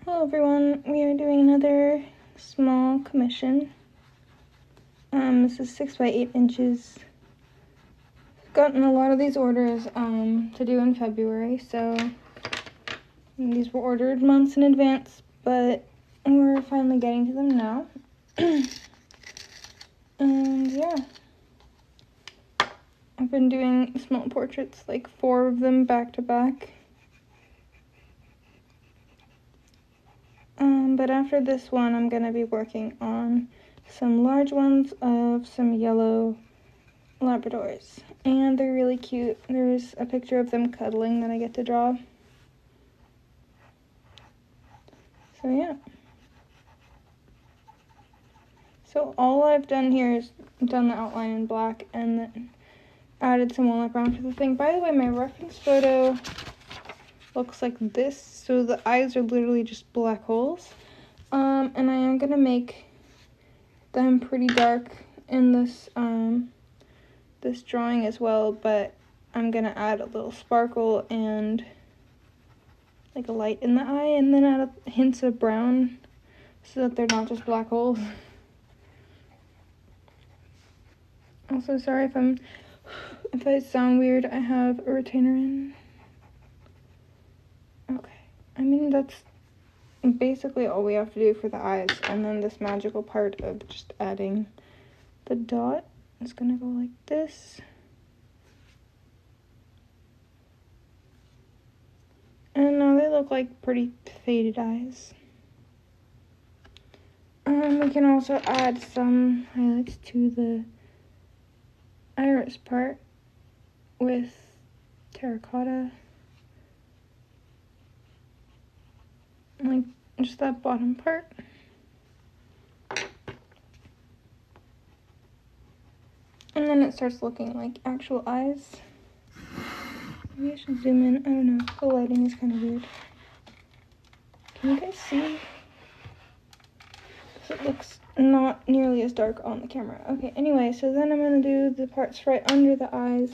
Hello everyone, we are doing another small commission. This is 6 by 8 inches. I've gotten a lot of these orders to do in February, so these were ordered months in advance, but we're finally getting to them now. And yeah, I've been doing small portraits, like 4 of them back to back. But after this one, I'm going to be working on some large ones of some yellow Labradors. And they're really cute. There's a picture of them cuddling that I get to draw. So yeah. So all I've done here is done the outline in black and then added some walnut brown to the thing. By the way, my reference photo looks like this. So the eyes are literally just black holes. And I am gonna make them pretty dark in this this drawing as well, but I'm gonna add a little sparkle and like a light in the eye, and then add hints of brown so that they're not just black holes. Also, sorry if I sound weird. I have a retainer in. Okay, I mean that's basically all we have to do for the eyes, and then this magical part of just adding the dot is gonna go like this. And now they look like pretty faded eyes. We can also add some highlights to the iris part with terracotta. Like just that bottom part. And then it starts looking like actual eyes. Maybe I should zoom in. I don't know. The lighting is kind of weird. Can you guys see? Because it looks not nearly as dark on the camera. Okay, anyway, so then I'm going to do the parts right under the eyes.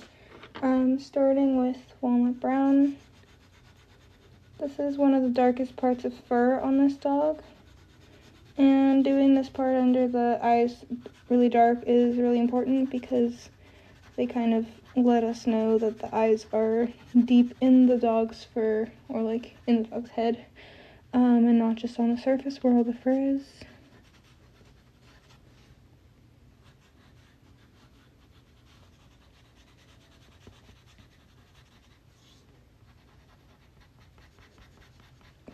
Starting with walnut brown. This is one of the darkest parts of fur on this dog. And doing this part under the eyes really dark is really important because they kind of let us know that the eyes are deep in the dog's fur, or like in the dog's head, and not just on the surface where all the fur is.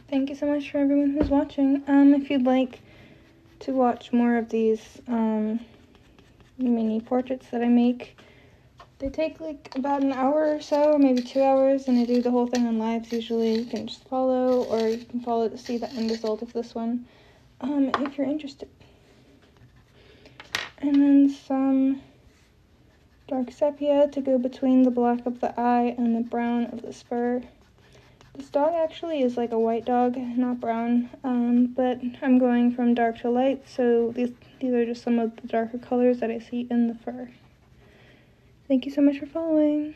Thank you so much for everyone who's watching. If you'd like to watch more of these mini portraits that I make, they take like about an hour or so, or maybe 2 hours, and I do the whole thing on lives usually. You can just follow, or you can follow to see the end result of this one, if you're interested. And then some dark sepia to go between the black of the eye and the brown of the spur. This dog actually is like a white dog, not brown, but I'm going from dark to light, so these are just some of the darker colors that I see in the fur. Thank you so much for following.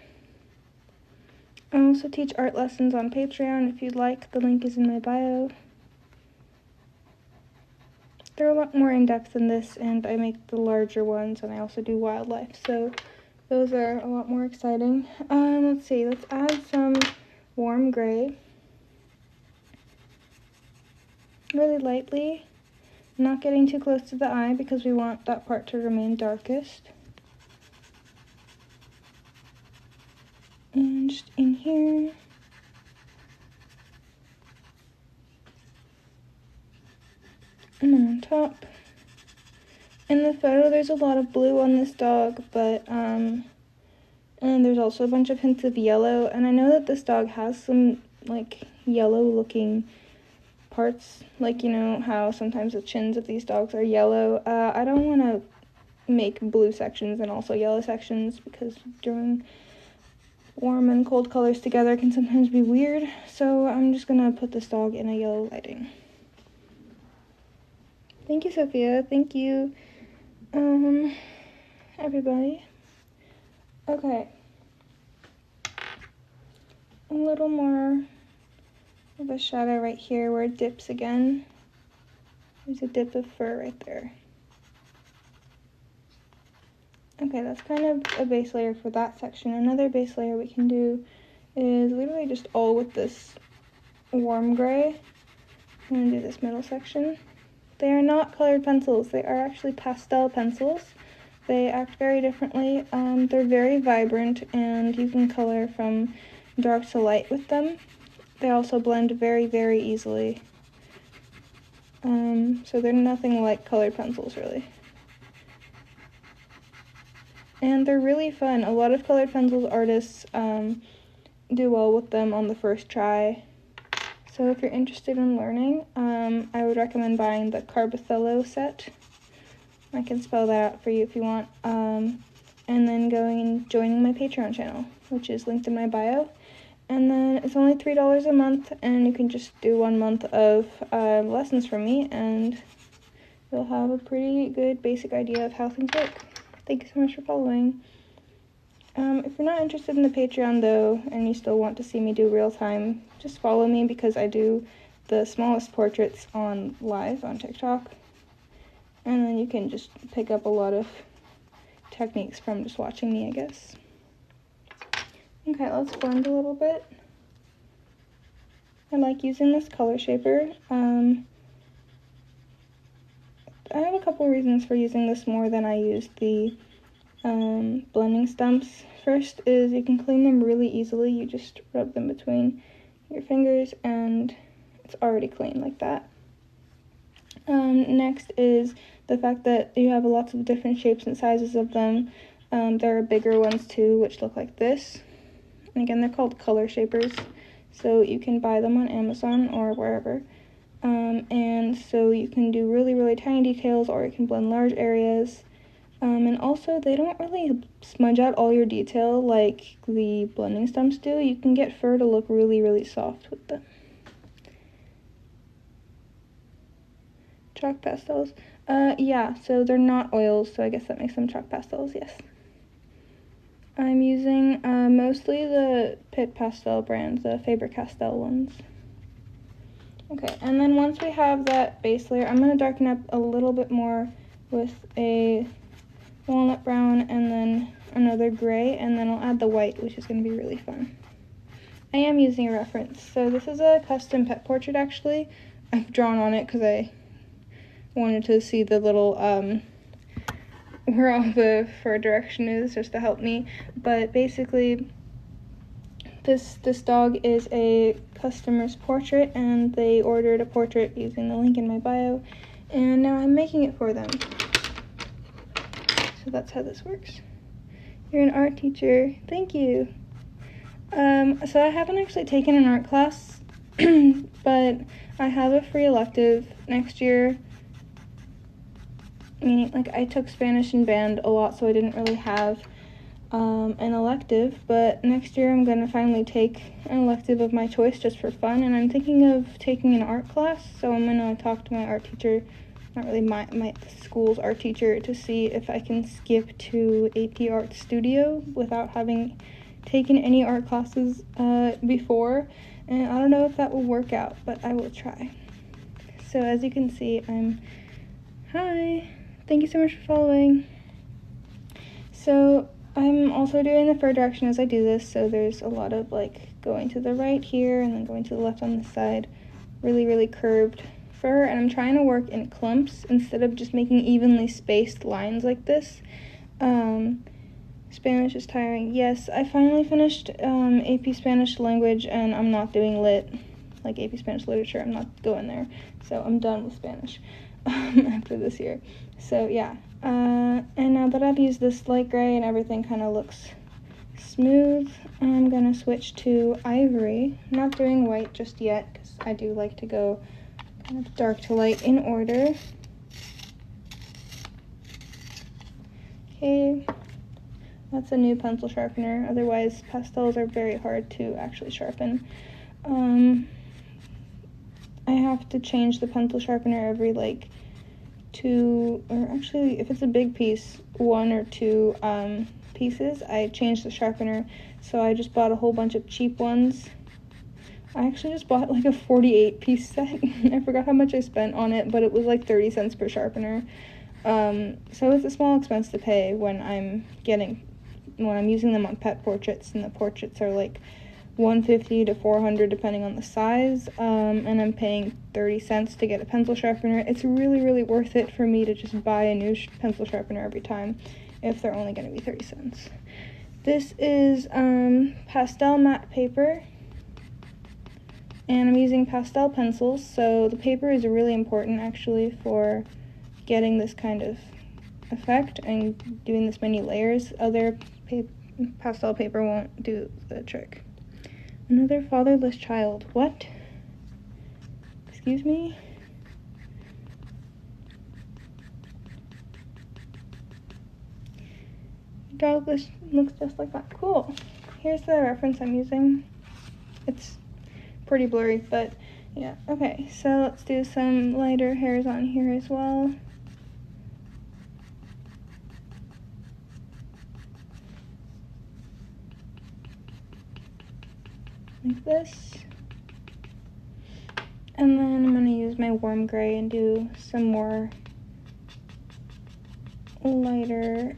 I also teach art lessons on Patreon if you'd like. The link is in my bio. They're a lot more in-depth than this, and I make the larger ones, and I also do wildlife, so those are a lot more exciting. Let's see, let's add some warm gray. Really lightly, not getting too close to the eye because we want that part to remain darkest. And just in here. And then on top. In the photo, there's a lot of blue on this dog, but, and there's also a bunch of hints of yellow, and I know that this dog has some, like, yellow-looking parts, like, you know, how sometimes the chins of these dogs are yellow. I don't want to make blue sections and also yellow sections, because drawing warm and cold colors together can sometimes be weird, so I'm just gonna put this dog in a yellow lighting. Thank you, Sophia. Thank you, everybody. Okay. A little more have a shadow right here where it dips again. There's a dip of fur right there. Okay, that's kind of a base layer for that section. Another base layer we can do is literally just all with this warm gray. I'm going to do this middle section. They are not colored pencils. They are actually pastel pencils. They act very differently. They're very vibrant, and you can color from dark to light with them. They also blend very, very easily. So they're nothing like colored pencils, really. And they're really fun. A lot of colored pencils artists do well with them on the first try. So if you're interested in learning, I would recommend buying the Carbothello set. I can spell that out for you if you want. And then going and joining my Patreon channel, which is linked in my bio. And then it's only $3 a month, and you can just do 1 month of lessons from me, and you'll have a pretty good basic idea of how things work. Thank you so much for following. If you're not interested in the Patreon, though, and you still want to see me do real time, just follow me, because I do the smallest portraits on live on TikTok. And then you can just pick up a lot of techniques from just watching me, I guess. Okay, let's blend a little bit. I like using this color shaper. I have a couple reasons for using this more than I use the blending stumps. First is you can clean them really easily. You just rub them between your fingers and it's already clean like that. Next is the fact that you have lots of different shapes and sizes of them. There are bigger ones too, which look like this. And again, they're called color shapers, so you can buy them on Amazon or wherever. And so you can do really, really tiny details, or you can blend large areas. And also, they don't really smudge out all your detail like the blending stumps do. You can get fur to look really, really soft with them. Chalk pastels. Yeah, so they're not oils, so I guess that makes them chalk pastels, yes. I'm using mostly the Pitt Pastel brand, the Faber-Castell ones. Okay, and then once we have that base layer, I'm going to darken up a little bit more with a walnut brown and then another gray, and then I'll add the white, which is going to be really fun. I am using a reference. So this is a custom pet portrait, actually. I've drawn on it because I wanted to see the little where all the fur direction is, just to help me. But basically, this dog is a customer's portrait, and they ordered a portrait using the link in my bio, and now I'm making it for them. So that's how this works. You're an art teacher. Thank you. So I haven't actually taken an art class, but I have a free elective next year. Meaning, like, I took Spanish and band a lot, so I didn't really have an elective, but next year I'm going to finally take an elective of my choice just for fun, and I'm thinking of taking an art class, so I'm going to talk to my art teacher, not really my school's art teacher, to see if I can skip to AP Art Studio without having taken any art classes before, and I don't know if that will work out, but I will try. So as you can see, hi! Thank you so much for following. So I'm also doing the fur direction as I do this, so there's a lot of like going to the right here and then going to the left on this side. Really, really curved fur, and I'm trying to work in clumps instead of just making evenly spaced lines like this. Spanish is tiring. Yes, I finally finished AP Spanish language, and I'm not doing lit, like AP Spanish literature. I'm not going there, so I'm done with Spanish after this year. So yeah, and now that I've used this light gray and everything kind of looks smooth, I'm gonna switch to ivory. I'm not doing white just yet because I do like to go kind of dark to light in order. Okay, that's a new pencil sharpener. Otherwise, pastels are very hard to actually sharpen. I have to change the pencil sharpener every like 2, or actually if it's a big piece, 1 or 2 pieces. I change the sharpener, so I just bought a whole bunch of cheap ones. I actually just bought like a 48-piece set. I forgot how much I spent on it, but it was like 30 cents per sharpener. So it's a small expense to pay when I'm using them on pet portraits, and the portraits are like $150 to $400 depending on the size, and I'm paying 30 cents to get a pencil sharpener. It's really, really worth it for me to just buy a new pencil sharpener every time if they're only going to be 30 cents. This is pastel matte paper, and I'm using pastel pencils, so the paper is really important actually for getting this kind of effect and doing this many layers. Other pastel paper won't do the trick. Another fatherless child. What? Excuse me? Dog looks just like that. Cool. Here's the reference I'm using. It's pretty blurry, but yeah. Okay, so let's do some lighter hairs on here as well. Like this. And then I'm going to use my warm gray and do some more lighter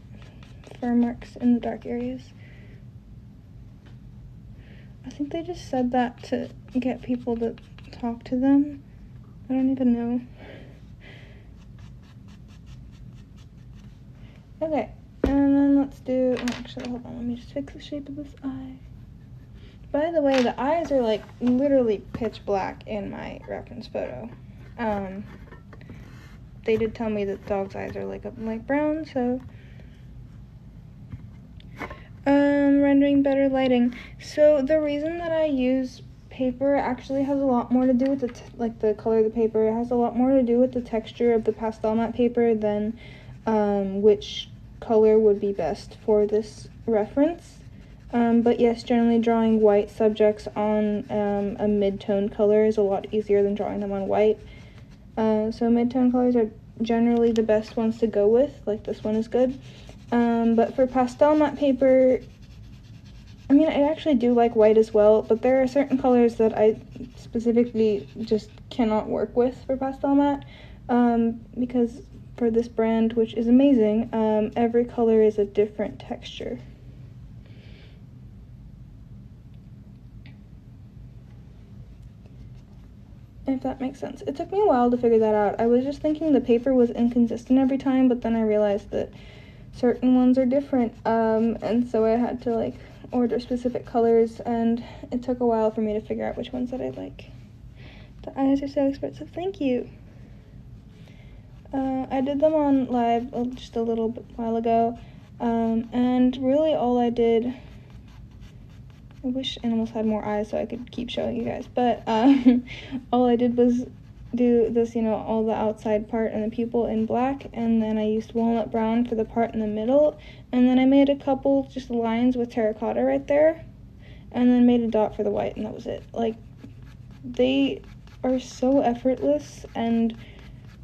fur marks in the dark areas. I think they just said that to get people to talk to them. I don't even know. Okay, and then let's do, actually, hold on, let me just fix the shape of this eye. By the way, the eyes are like literally pitch black in my reference photo. They did tell me that dog's eyes are like a light brown, so rendering better lighting. So the reason that I use paper actually has a lot more to do with the color of the paper. It has a lot more to do with the texture of the pastel matte paper than which color would be best for this reference. But yes, generally drawing white subjects on a mid-tone color is a lot easier than drawing them on white. So mid-tone colors are generally the best ones to go with, like this one is good. But for pastel matte paper, I mean, I actually do like white as well, but there are certain colors that I specifically just cannot work with for pastel matte, because for this brand, which is amazing, every color is a different texture. If that makes sense. It took me a while to figure that out. I was just thinking the paper was inconsistent every time, but then I realized that certain ones are different, and so I had to like order specific colors, and it took a while for me to figure out which ones that I like. The eyes are so expressive. Thank you. I did them on live just a little bit while ago, and really all I did, I wish animals had more eyes so I could keep showing you guys, but all I did was do this, all the outside part and the pupil in black, and then I used walnut brown for the part in the middle, and then I made a couple just lines with terracotta right there, and then made a dot for the white, and that was it. Like, they are so effortless and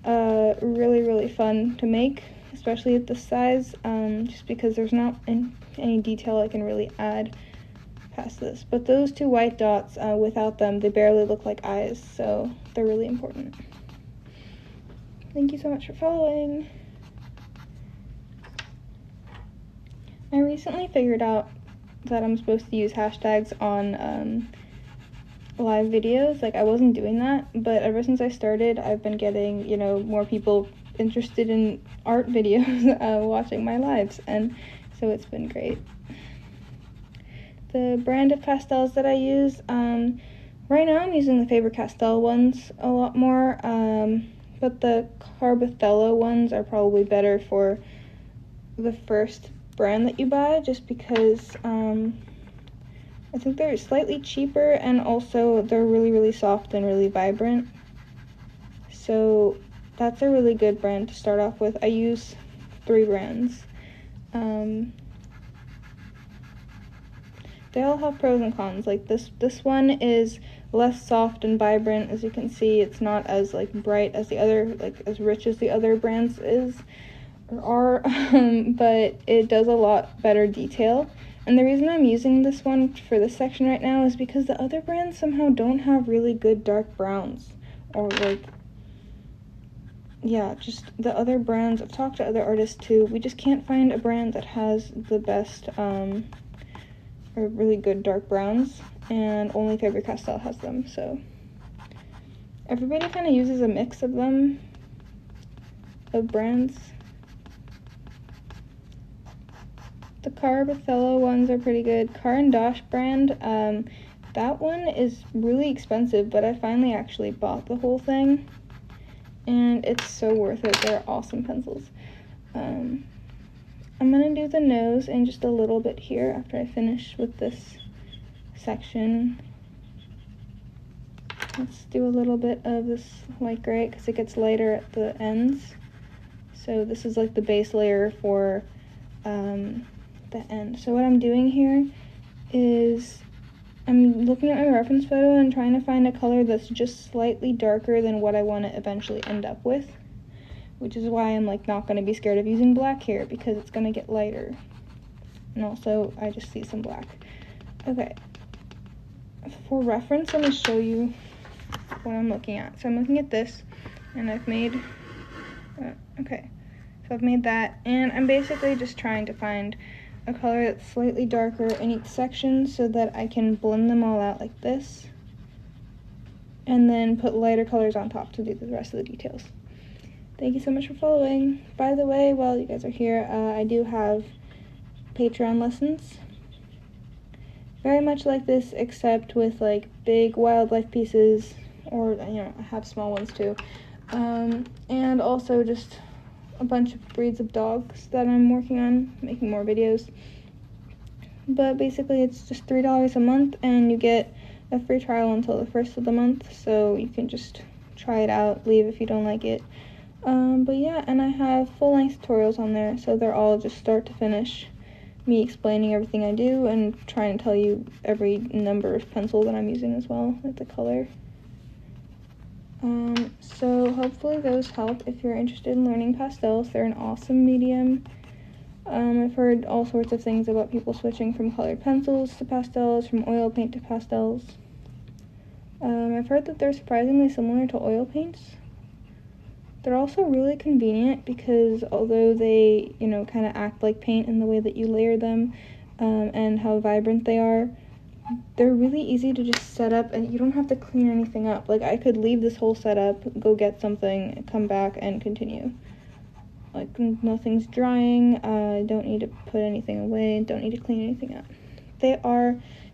really, really fun to make, especially at this size, just because there's not any detail I can really add past this. But those two white dots, without them, they barely look like eyes, so they're really important. Thank you so much for following. I recently figured out that I'm supposed to use hashtags on live videos. Like, I wasn't doing that, but ever since I started, I've been getting, more people interested in art videos watching my lives, and so it's been great. The brand of pastels that I use, right now I'm using the Faber-Castell ones a lot more, but the Carbothello ones are probably better for the first brand that you buy, just because I think they're slightly cheaper, and also they're really, really soft and really vibrant. So that's a really good brand to start off with. I use 3 brands. They all have pros and cons. Like this one is less soft and vibrant. As you can see, it's not as like bright as the other, like as rich as the other brands are, but it does a lot better detail. And the reason I'm using this one for this section right now is because the other brands somehow don't have really good dark browns. Or like, yeah, just the other brands, I've talked to other artists too, we just can't find a brand that has the best, or really good dark browns, and only Faber-Castell has them, so. Everybody kind of uses a mix of them, of brands. The Carb Othello ones are pretty good. Car & Dosh brand, that one is really expensive, but I finally actually bought the whole thing, and it's so worth it. They're awesome pencils. I'm gonna do the nose in just a little bit here after I finish with this section. Let's do a little bit of this light gray because it gets lighter at the ends. So this is like the base layer for the end. So what I'm doing here is I'm looking at my reference photo and trying to find a color that's just slightly darker than what I want to eventually end up with, which is why I'm like not going to be scared of using black here because it's going to get lighter. And also I just see some black. Okay, for reference I'm going to show you what I'm looking at. So I'm looking at this, and I've made okay, so I've made that, and I'm basically just trying to find a color that's slightly darker in each section so that I can blend them all out like this, and then put lighter colors on top to do the rest of the details. Thank you so much for following. By the way, while you guys are here, I do have Patreon lessons. Very much like this, except with like big wildlife pieces, or you know, I have small ones too. And also just a bunch of breeds of dogs that I'm working on, making more videos. But basically it's just $3 a month, and you get a free trial until the 1st of the month, so you can just try it out, leave if you don't like it. But yeah, and I have full-length tutorials on there, so they're all just start to finish, me explaining everything I do and trying to tell you every number of pencil that I'm using as well, like the color. So hopefully those help if you're interested in learning pastels. They're an awesome medium. I've heard all sorts of things about people switching from colored pencils to pastels, from oil paint to pastels. I've heard that they're surprisingly similar to oil paints. They're also really convenient because although they, you know, kind of act like paint in the way that you layer them, and how vibrant they are, they're really easy to just set up, and you don't have to clean anything up. Like, I could leave this whole setup, go get something, come back, and continue. Like, nothing's drying, I don't need to put anything away, don't need to clean anything up.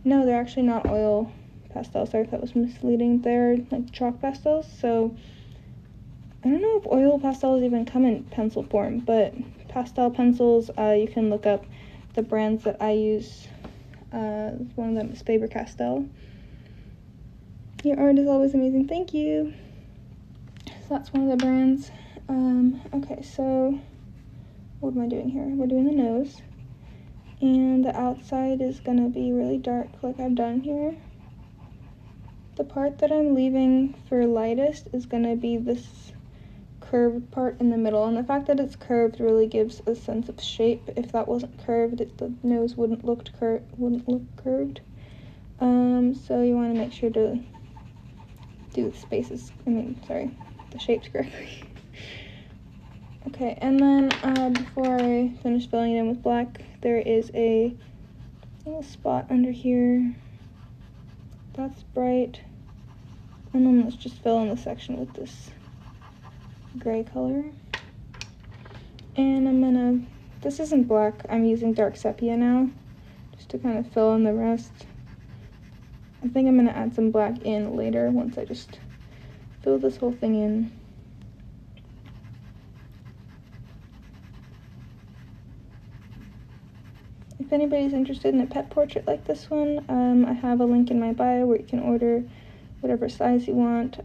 No, they're actually not oil pastels. Sorry if that was misleading. They're, like, chalk pastels, so I don't know if oil pastels even come in pencil form, but pastel pencils, you can look up the brands that I use. One of them is Faber-Castell. Your art is always amazing. Thank you. So that's one of the brands. Okay, so what am I doing here? We're doing the nose, and the outside is gonna be really dark like I've done here. The part that I'm leaving for lightest is gonna be this curved part in the middle, and the fact that it's curved really gives a sense of shape. If that wasn't curved, the nose wouldn't look curved. So you want to make sure to do the shapes correctly. Okay, and then before I finish filling it in with black, there is a little spot under here. That's bright. And then let's just fill in the section with this gray color. And this isn't black, I'm using dark sepia now, just to kind of fill in the rest. I think I'm gonna add some black in later once I just fill this whole thing in. If anybody's interested in a pet portrait like this one, I have a link in my bio where you can order whatever size you want.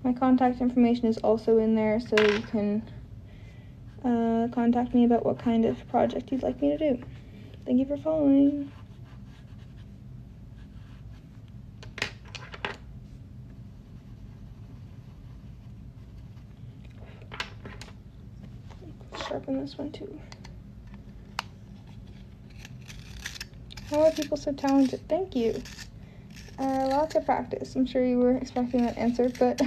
My contact information is also in there, so you can contact me about what kind of project you'd like me to do. Thank you for following. Let's sharpen this one too. How are people so talented? Thank you. Lots of practice. I'm sure you were expecting that answer, but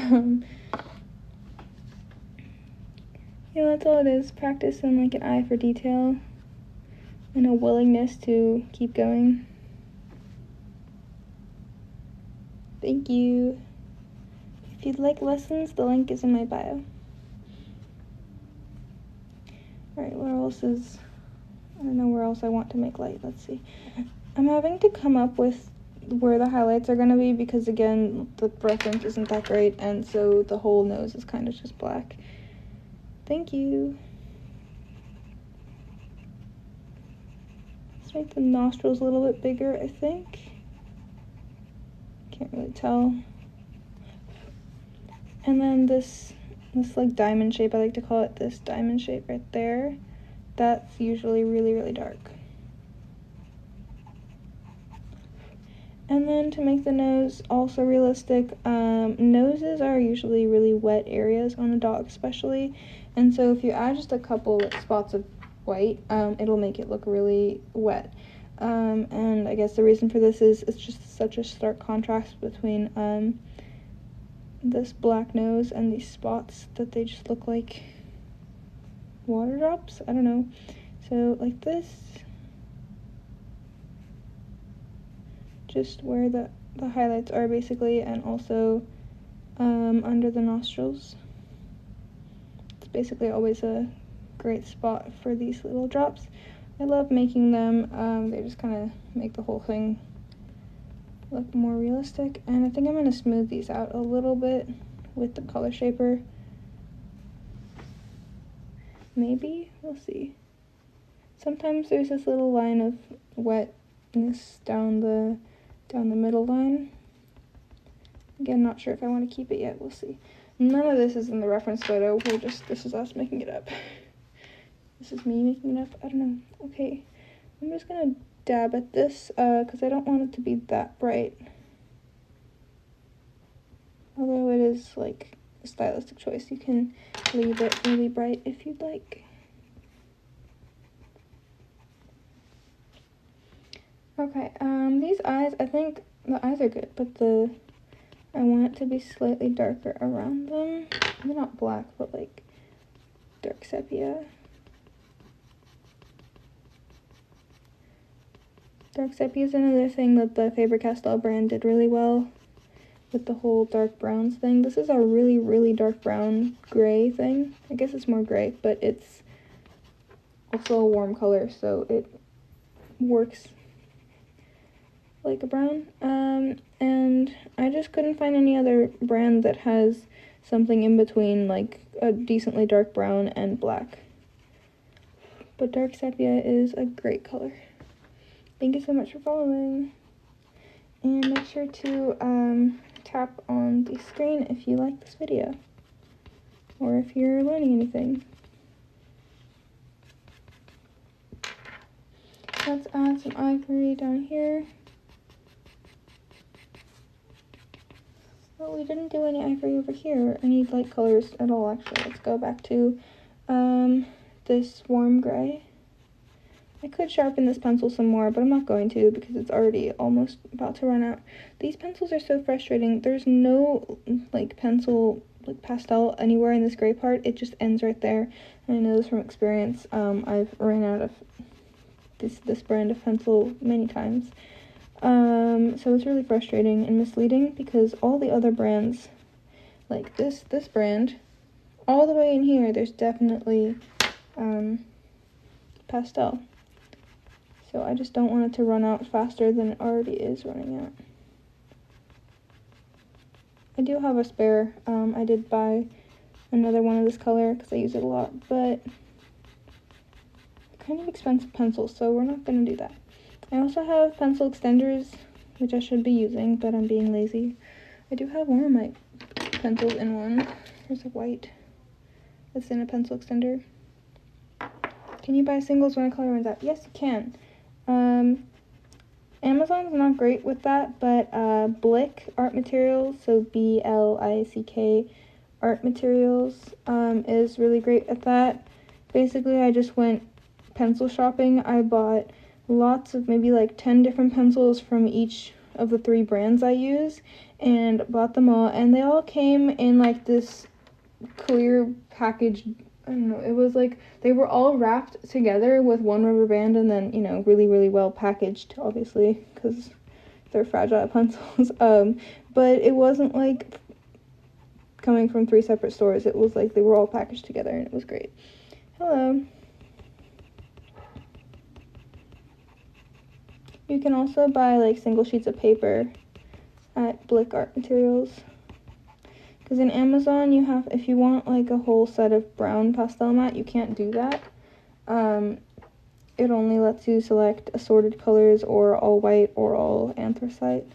yeah, that's all it is. Practice and like an eye for detail and a willingness to keep going. Thank you. If you'd like lessons, the link is in my bio. Alright, what else is... I don't know where else I want to make light. Let's see. I'm having to come up with where the highlights are going to be because, again, the reference isn't that great, and so the whole nose is kind of just black. Thank you. Let's make the nostrils a little bit bigger, I think. Can't really tell. And then this like diamond shape, I like to call it this diamond shape right there. That's usually really, really dark. And then to make the nose also realistic, noses are usually really wet areas on a dog especially. And so if you add just a couple spots of white, it'll make it look really wet. And I guess the reason for this is it's just such a stark contrast between this black nose and these spots that they just look like water drops. I don't know. So like this, just where the highlights are basically, and also under the nostrils. It's basically always a great spot for these little drops. I love making them. They just kind of make the whole thing look more realistic. And I think I'm going to smooth these out a little bit with the color shaper. Maybe? We'll see. Sometimes there's this little line of wetness down the middle line. Again, not sure if I want to keep it yet. We'll see. None of this is in the reference photo. This is us making it up. This is me making it up. I don't know. Okay. I'm just going to dab at this because I don't want it to be that bright. Although it is like a stylistic choice. You can leave it really bright if you'd like. Okay, these eyes, I think the eyes are good, but I want it to be slightly darker around them. They're not black, but like dark sepia. Dark sepia is another thing that the Faber-Castell brand did really well with the whole dark browns thing. This is a really, really dark brown gray thing. I guess it's more gray, but it's also a warm color, so it works like a brown. And I just couldn't find any other brand that has something in between like a decently dark brown and black. But dark sepia is a great color. Thank you so much for following. And make sure to tap on the screen if you like this video. Or if you're learning anything. Let's add some ivory down here. Well, we didn't do any ivory over here, any light colors at all, actually. Let's go back to this warm gray. I could sharpen this pencil some more, but I'm not going to because it's already almost about to run out. These pencils are so frustrating. There's no like pencil, like pastel anywhere in this gray part. It just ends right there. And I know this from experience. I've ran out of this brand of pencil many times. So it's really frustrating and misleading because all the other brands, like this brand, all the way in here, there's definitely pastel. So I just don't want it to run out faster than it already is running out. I do have a spare. I did buy another one of this color because I use it a lot, but kind of expensive pencils, so we're not going to do that. I also have pencil extenders, which I should be using, but I'm being lazy. I do have one of my pencils in one. Here's a white that's in a pencil extender. Can you buy singles when a color runs out? Yes, you can. Amazon's not great with that, but Blick Art Materials, so B-L-I-C-K Art Materials, is really great at that. Basically, I just went pencil shopping. I bought lots of, maybe like 10 different pencils from each of the 3 brands I use, and bought them all, and they all came in like this clear package. I don't know, it was like they were all wrapped together with one rubber band, and then, you know, really, really well packaged, obviously, because they're fragile pencils. But it wasn't like coming from 3 separate stores. It was like they were all packaged together, and it was great. Hello. You can also buy like single sheets of paper at Blick Art Materials. Because in Amazon, you have, if you want like a whole set of brown pastel mat, you can't do that. It only lets you select assorted colors or all white or all anthracite.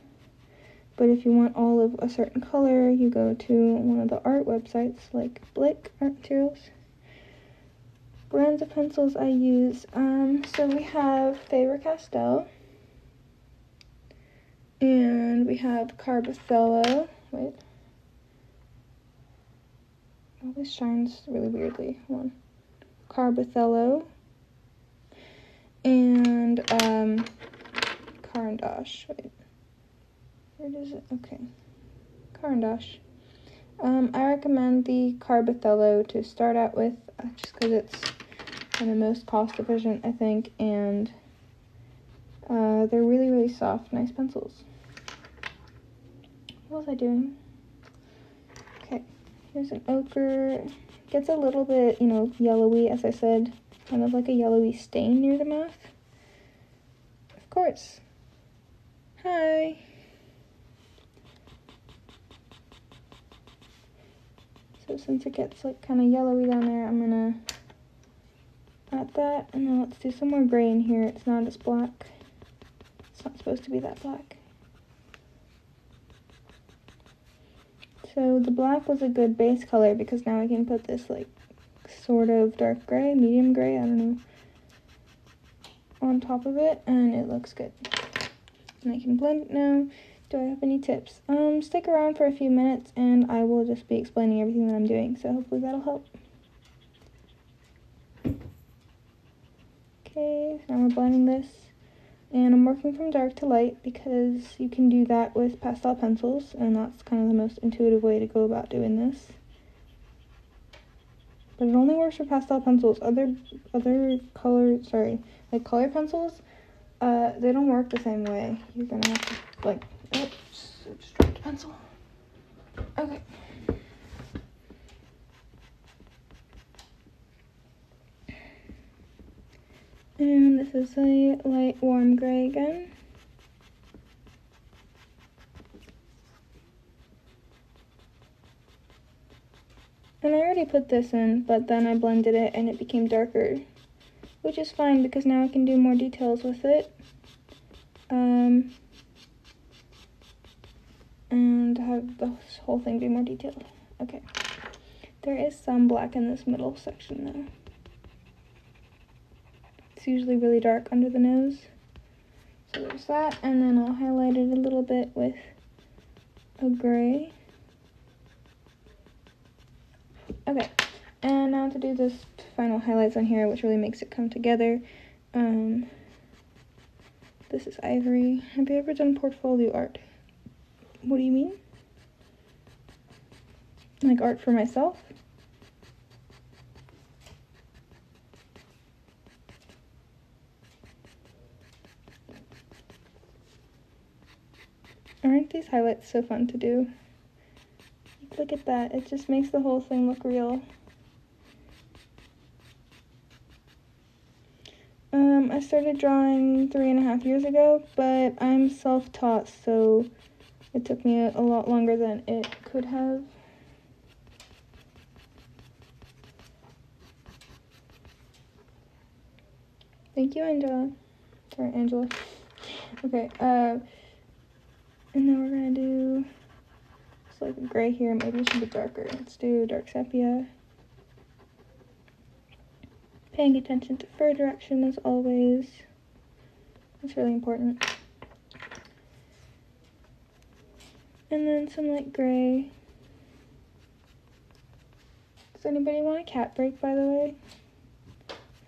But if you want all of a certain color, you go to one of the art websites like Blick Art Materials. Brands of pencils I use. So we have Faber-Castell. And we have Carbothello. Wait. Oh, this shines really weirdly. Hold on. Carbothello. And Carandash. Wait. Where does it? Okay. Carandash. I recommend the Carbothello to start out with, just because it's the most cost efficient, I think, and they're really, really soft, nice pencils. What was I doing? Okay, here's an ochre. Gets a little bit, you know, yellowy, as I said, kind of like a yellowy stain near the mouth. Of course. Hi. So since it gets like kind of yellowy down there, I'm gonna add that, and then let's do some more gray in here. It's not as black. It's not supposed to be that black. So the black was a good base color because now I can put this like sort of dark gray, medium gray, I don't know, on top of it, and it looks good. And I can blend it now. Do I have any tips? Stick around for a few minutes and I will just be explaining everything that I'm doing, so hopefully that'll help. Okay, so now we're blending this. And I'm working from dark to light because you can do that with pastel pencils, and that's kind of the most intuitive way to go about doing this. But it only works for pastel pencils. Other color pencils, they don't work the same way. You're gonna have to, like, oops, just dropped the pencil. Okay. And this is a light warm gray again. And I already put this in, but then I blended it and it became darker, which is fine because now I can do more details with it. And have the whole thing be more detailed. Okay. There is some black in this middle section though. It's usually really dark under the nose. So there's that, and then I'll highlight it a little bit with a gray. Okay, and now to do this final highlights on here, which really makes it come together. This is ivory. Have you ever done portfolio art? What do you mean? Like art for myself? Aren't these highlights so fun to do? Look at that, it just makes the whole thing look real. I started drawing 3.5 years ago, but I'm self-taught, so it took me a lot longer than it could have. Thank you, Angela. Sorry, Angela. Okay, and then we're gonna do just like a gray here. Maybe it should be darker. Let's do dark sepia. Paying attention to fur direction as always. That's really important. And then some light gray. Does anybody want a cat break, by the way?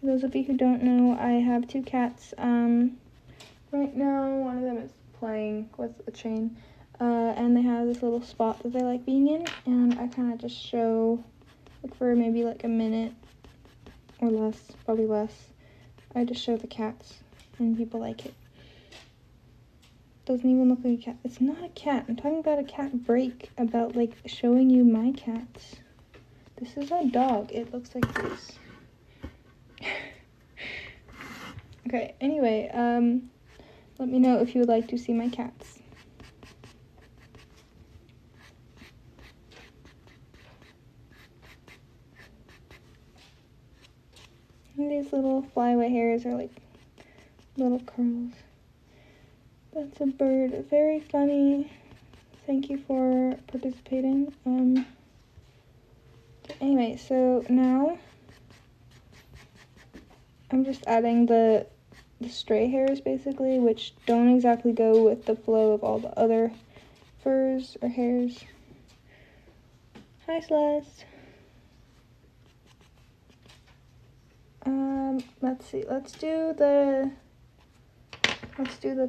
For those of you who don't know, I have two cats. Right now, one of them is playing with a chain, and they have this little spot that they like being in, and I kind of just show, like for maybe like a minute or less, probably less, I just show the cats, and people like it. Doesn't even look like a cat. It's not a cat. I'm talking about a cat break, about like showing you my cats. This is a dog. It looks like this. Okay, anyway, let me know if you would like to see my cats. And these little flyaway hairs are like little curls. That's a bird. Very funny. Thank you for participating. Anyway, so now I'm just adding the stray hairs basically, which don't exactly go with the flow of all the other furs or hairs. Hi, Celeste. Let's see. Let's do the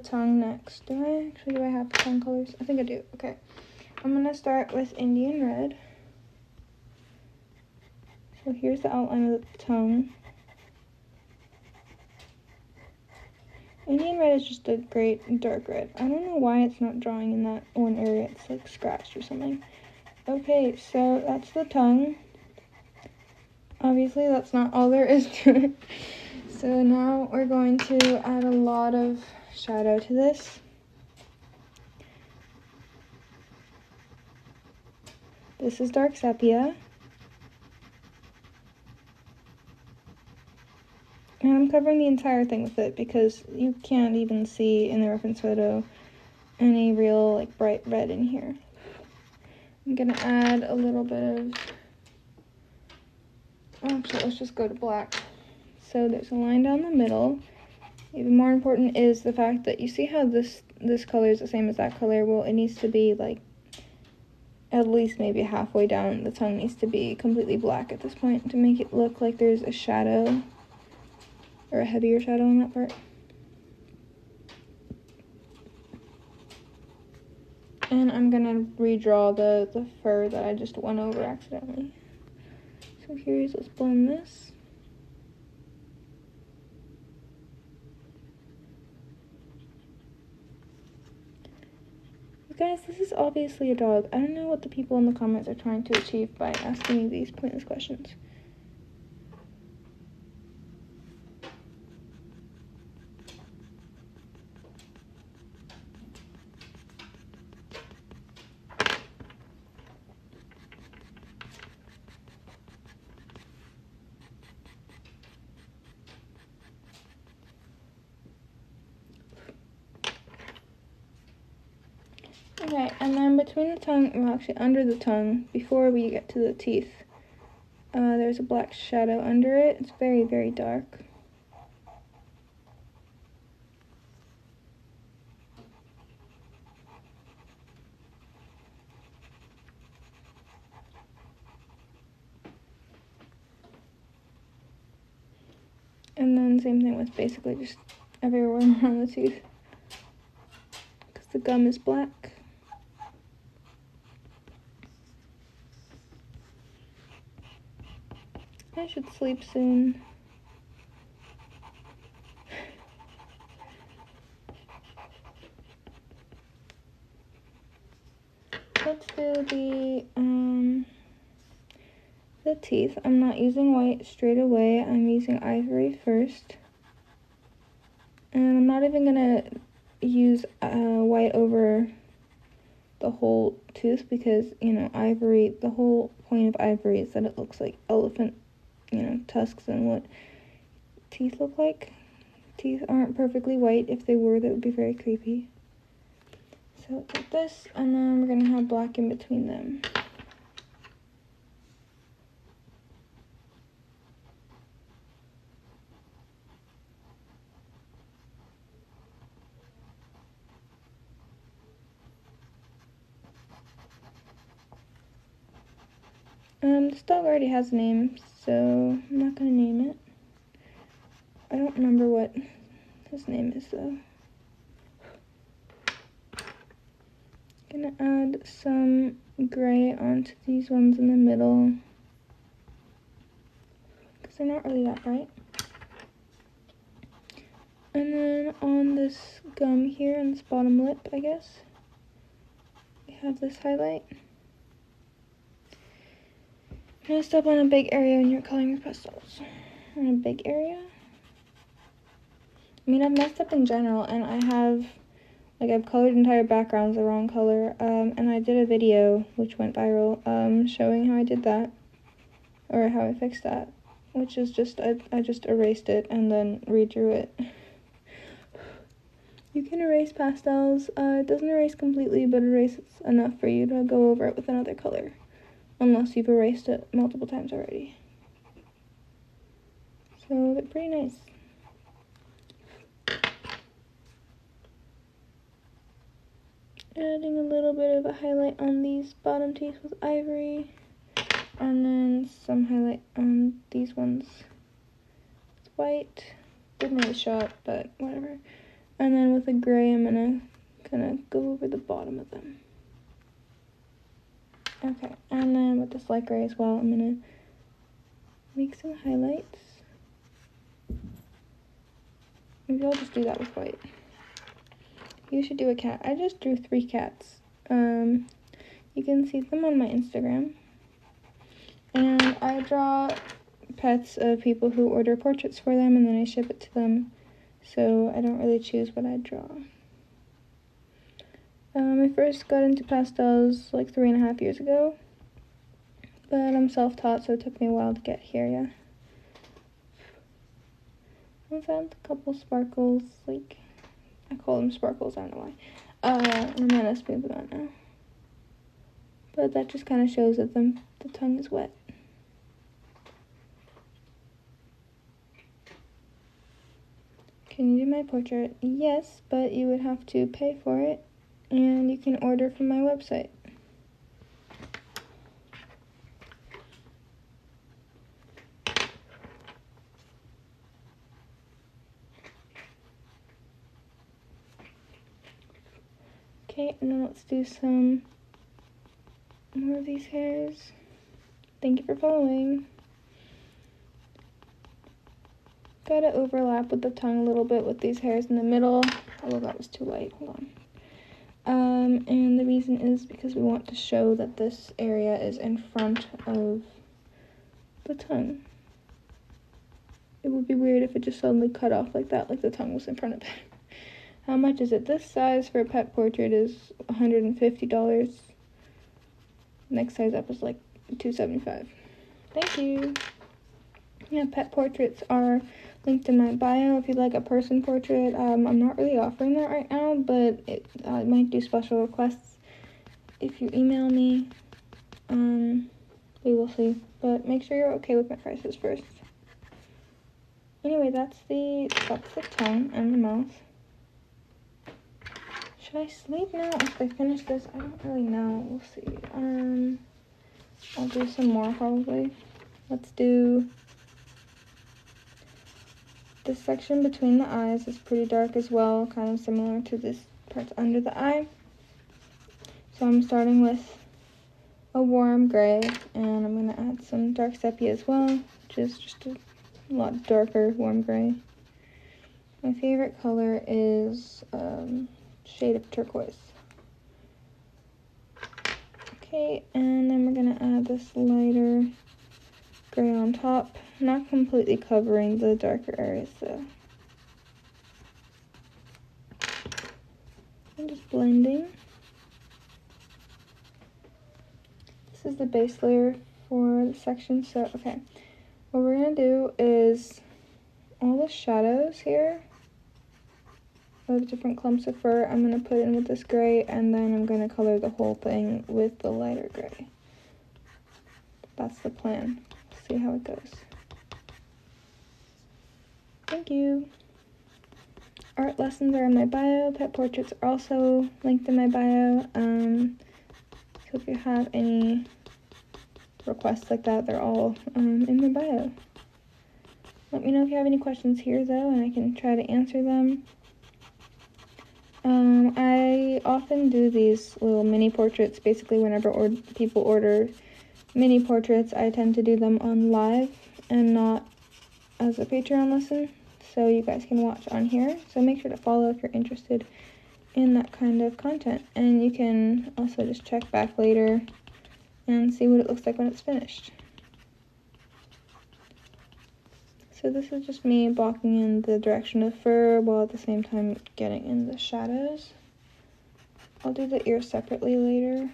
tongue next. Do I have tongue colors? I think I do. Okay. I'm gonna start with Indian red. So here's the outline of the tongue. Indian red is just a great dark red. I don't know why it's not drawing in that one area. It's like scratched or something. Okay, so that's the tongue. Obviously, that's not all there is to it. So now we're going to add a lot of shadow to this. This is dark sepia. And I'm covering the entire thing with it because you can't even see in the reference photo any real like bright red in here. I'm gonna add a little bit of, actually let's just go to black. So there's a line down the middle. Even more important is the fact that you see how this color is the same as that color. Well, it needs to be like at least maybe halfway down. The tongue needs to be completely black at this point to make it look like there's a shadow or a heavier shadow on that part. And I'm gonna redraw the fur that I just went over accidentally. So let's blend this. You guys, this is obviously a dog. I don't know what the people in the comments are trying to achieve by asking me these pointless questions. Okay, and then between the tongue, well actually under the tongue, before we get to the teeth, there's a black shadow under it. It's very, very dark. And then same thing with basically just everywhere around the tooth, because the gum is black. I should sleep soon. Let's do the teeth. I'm not using white straight away. I'm using ivory first. And I'm not even gonna use white over the whole tooth because, you know, ivory, the whole point of ivory is that it looks like elephant, you know, tusks and what teeth look like. Teeth aren't perfectly white. If they were, that would be very creepy. So like this, and then we're gonna have black in between them. This dog already has a name, so I'm not gonna name it. I don't remember what his name is though. Gonna add some gray onto these ones in the middle, because they're not really that bright. And then on this gum here, on this bottom lip, I guess, we have this highlight. Messed up on a big area when you're coloring your pastels. On a big area? I mean, I've messed up in general, and I have, like, I've colored entire backgrounds the wrong color, and I did a video, which went viral, showing how I did that, or how I fixed that, which is just, I just erased it and then redrew it. You can erase pastels. It doesn't erase completely, but erases enough for you to go over it with another color, unless you've erased it multiple times already. So they're pretty nice. Adding a little bit of a highlight on these bottom teeth with ivory, and then some highlight on these ones. It's white. Didn't really show up, but whatever. And then with a gray, I'm gonna kind of go over the bottom of them. Okay, and then with this light gray as well, I'm gonna make some highlights. Maybe I'll just do that with white. You should do a cat. I just drew 3 cats. You can see them on my Instagram. And I draw pets of people who order portraits for them, and then I ship it to them. So I don't really choose what I draw. I first got into pastels like 3.5 years ago. But I'm self-taught, so it took me a while to get here, yeah. I found a couple sparkles, like, I call them sparkles, I don't know why. I'm gonna smooth them out now. But that just kind of shows that the tongue is wet. Can you do my portrait? Yes, but you would have to pay for it, and you can order from my website. Okay, and then let's do some more of these hairs. Thank you for following. Gotta overlap with the tongue a little bit with these hairs in the middle. Oh, that was too light, hold on. And the reason is because we want to show that this area is in front of the tongue. It would be weird if it just suddenly cut off like that, like the tongue was in front of it. How much is it? This size for a pet portrait is $150. Next size up is like $275. Thank you. Yeah, pet portraits are linked in my bio if you'd like a person portrait. I'm not really offering that right now, but I might do special requests if you email me. We will see, but make sure you're okay with my prices first. Anyway, that's the tongue and the mouth. Should I sleep now if I finish this? I don't really know. We'll see. I'll do some more probably. Let's do this section between the eyes is pretty dark as well, kind of similar to this part under the eye. So I'm starting with a warm gray, and I'm going to add some dark sepia as well, which is just a lot darker warm gray. My favorite color is shade of turquoise. Okay, and then we're going to add this lighter gray on top, not completely covering the darker areas though. I'm just blending. This is the base layer for the section, so okay. What we're going to do is all the shadows here of different clumps of fur, I'm going to put in with this gray, and then I'm going to color the whole thing with the lighter gray. That's the plan. See how it goes. Thank you. Art lessons are in my bio. Pet portraits are also linked in my bio. So if you have any requests like that, they're all in my bio. Let me know if you have any questions here, though, and I can try to answer them. I often do these little mini portraits. Basically, whenever people order mini portraits, I tend to do them on live and not as a Patreon lesson, so you guys can watch on here. So make sure to follow if you're interested in that kind of content, and you can also just check back later and see what it looks like when it's finished. So this is just me blocking in the direction of fur while at the same time getting in the shadows. I'll do the ears separately later.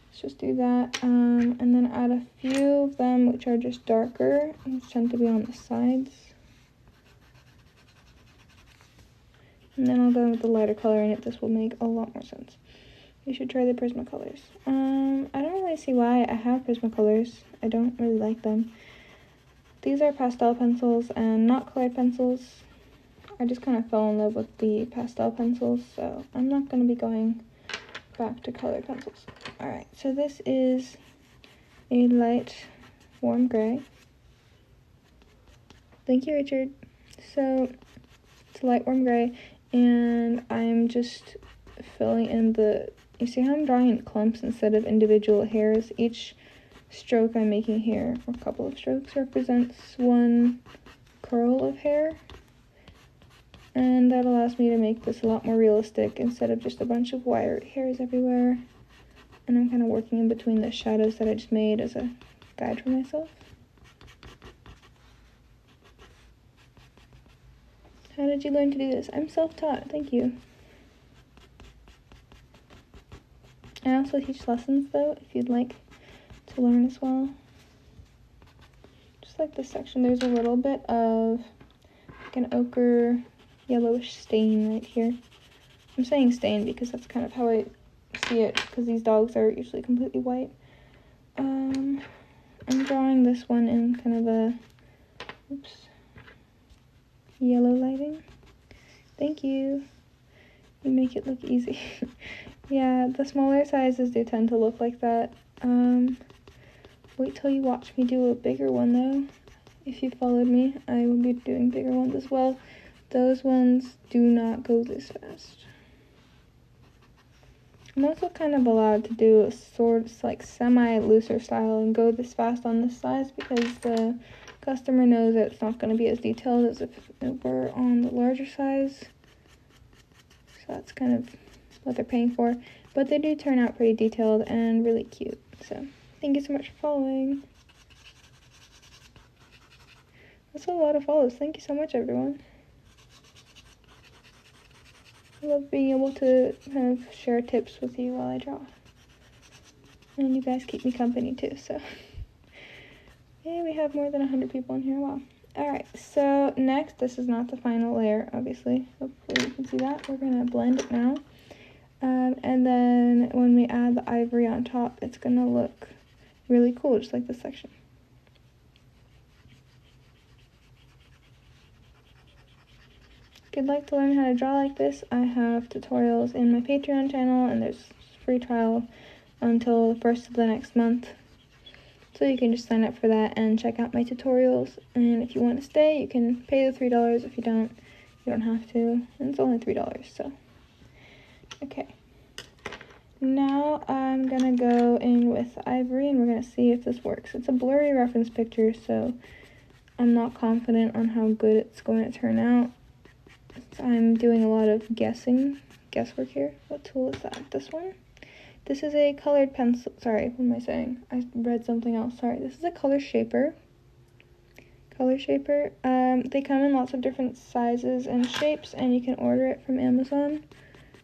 Let's just do that, and then add a few of them which are just darker, which tend to be on the sides. And then I'll go with the lighter color in it. This will make a lot more sense. You should try the Prismacolors. I don't really see why I have Prismacolors. I don't really like them. These are pastel pencils and not colored pencils. I just kind of fell in love with the pastel pencils, so I'm not going to be going back to colored pencils. Alright, so this is a light warm gray. Thank you, Richard. So it's a light warm gray, and I'm just filling in the, you see how I'm drawing in clumps instead of individual hairs? Each stroke I'm making here, or a couple of strokes, represents one curl of hair, and that allows me to make this a lot more realistic instead of just a bunch of wired hairs everywhere. And I'm kind of working in between the shadows that I just made as a guide for myself. How did you learn to do this? I'm self-taught, thank you. I also teach lessons though, if you'd like to learn as well. Just like this section, there's a little bit of like an ochre yellowish stain right here. I'm saying stain because that's kind of how I see it, because these dogs are usually completely white. I'm drawing this one in kind of a, oops, yellow lighting. Thank you. You make it look easy. Yeah, the smaller sizes do tend to look like that. Wait till you watch me do a bigger one though. If you followed me, I will be doing bigger ones as well. Those ones do not go this fast. I'm also kind of allowed to do a sort of like semi-looser style and go this fast on this size because the customer knows that it's not going to be as detailed as if it were on the larger size. So that's kind of what they're paying for. But they do turn out pretty detailed and really cute. So thank you so much for following. That's a lot of follows. Thank you so much, everyone. I love being able to kind of share tips with you while I draw. And you guys keep me company too, so. Yay, we have more than 100 people in here. Wow. Alright, so next, this is not the final layer, obviously. Hopefully you can see that. We're going to blend it now. And then when we add the ivory on top, it's going to look really cool, just like this section. If you'd like to learn how to draw like this, I have tutorials in my Patreon channel, and there's free trial until the first of the next month. So you can just sign up for that and check out my tutorials. And if you want to stay, you can pay the $3. If you don't have to. And it's only $3, so. Okay. Now I'm gonna go in with ivory and we're gonna see if this works. It's a blurry reference picture, so I'm not confident on how good it's going to turn out. I'm doing a lot of guesswork here. What tool is that? This one? This is a colored pencil. Sorry, what am I saying? I read something else. Sorry. This is a color shaper. They come in lots of different sizes and shapes, and you can order it from Amazon.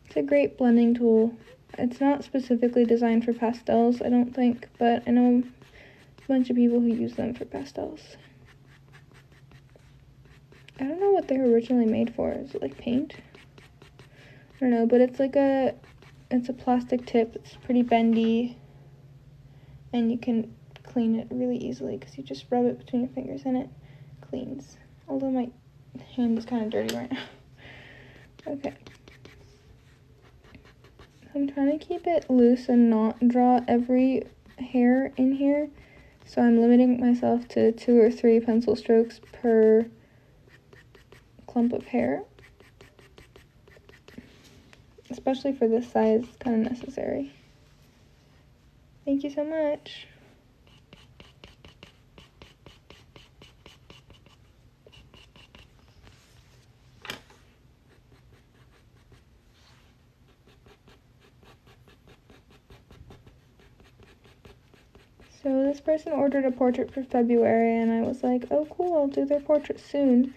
It's a great blending tool. It's not specifically designed for pastels, I don't think, but I know a bunch of people who use them for pastels. I don't know what they're originally made for. Is it like paint? I don't know, but it's like it's a plastic tip. It's pretty bendy, and you can clean it really easily because you just rub it between your fingers and it cleans. Although my hand is kind of dirty right now. Okay. I'm trying to keep it loose and not draw every hair in here So I'm limiting myself to 2 or 3 pencil strokes per clump of hair. Especially for this size, it's kind of necessary. Thank you so much. So this person ordered a portrait for February, and I was like, oh cool, I'll do their portrait soon.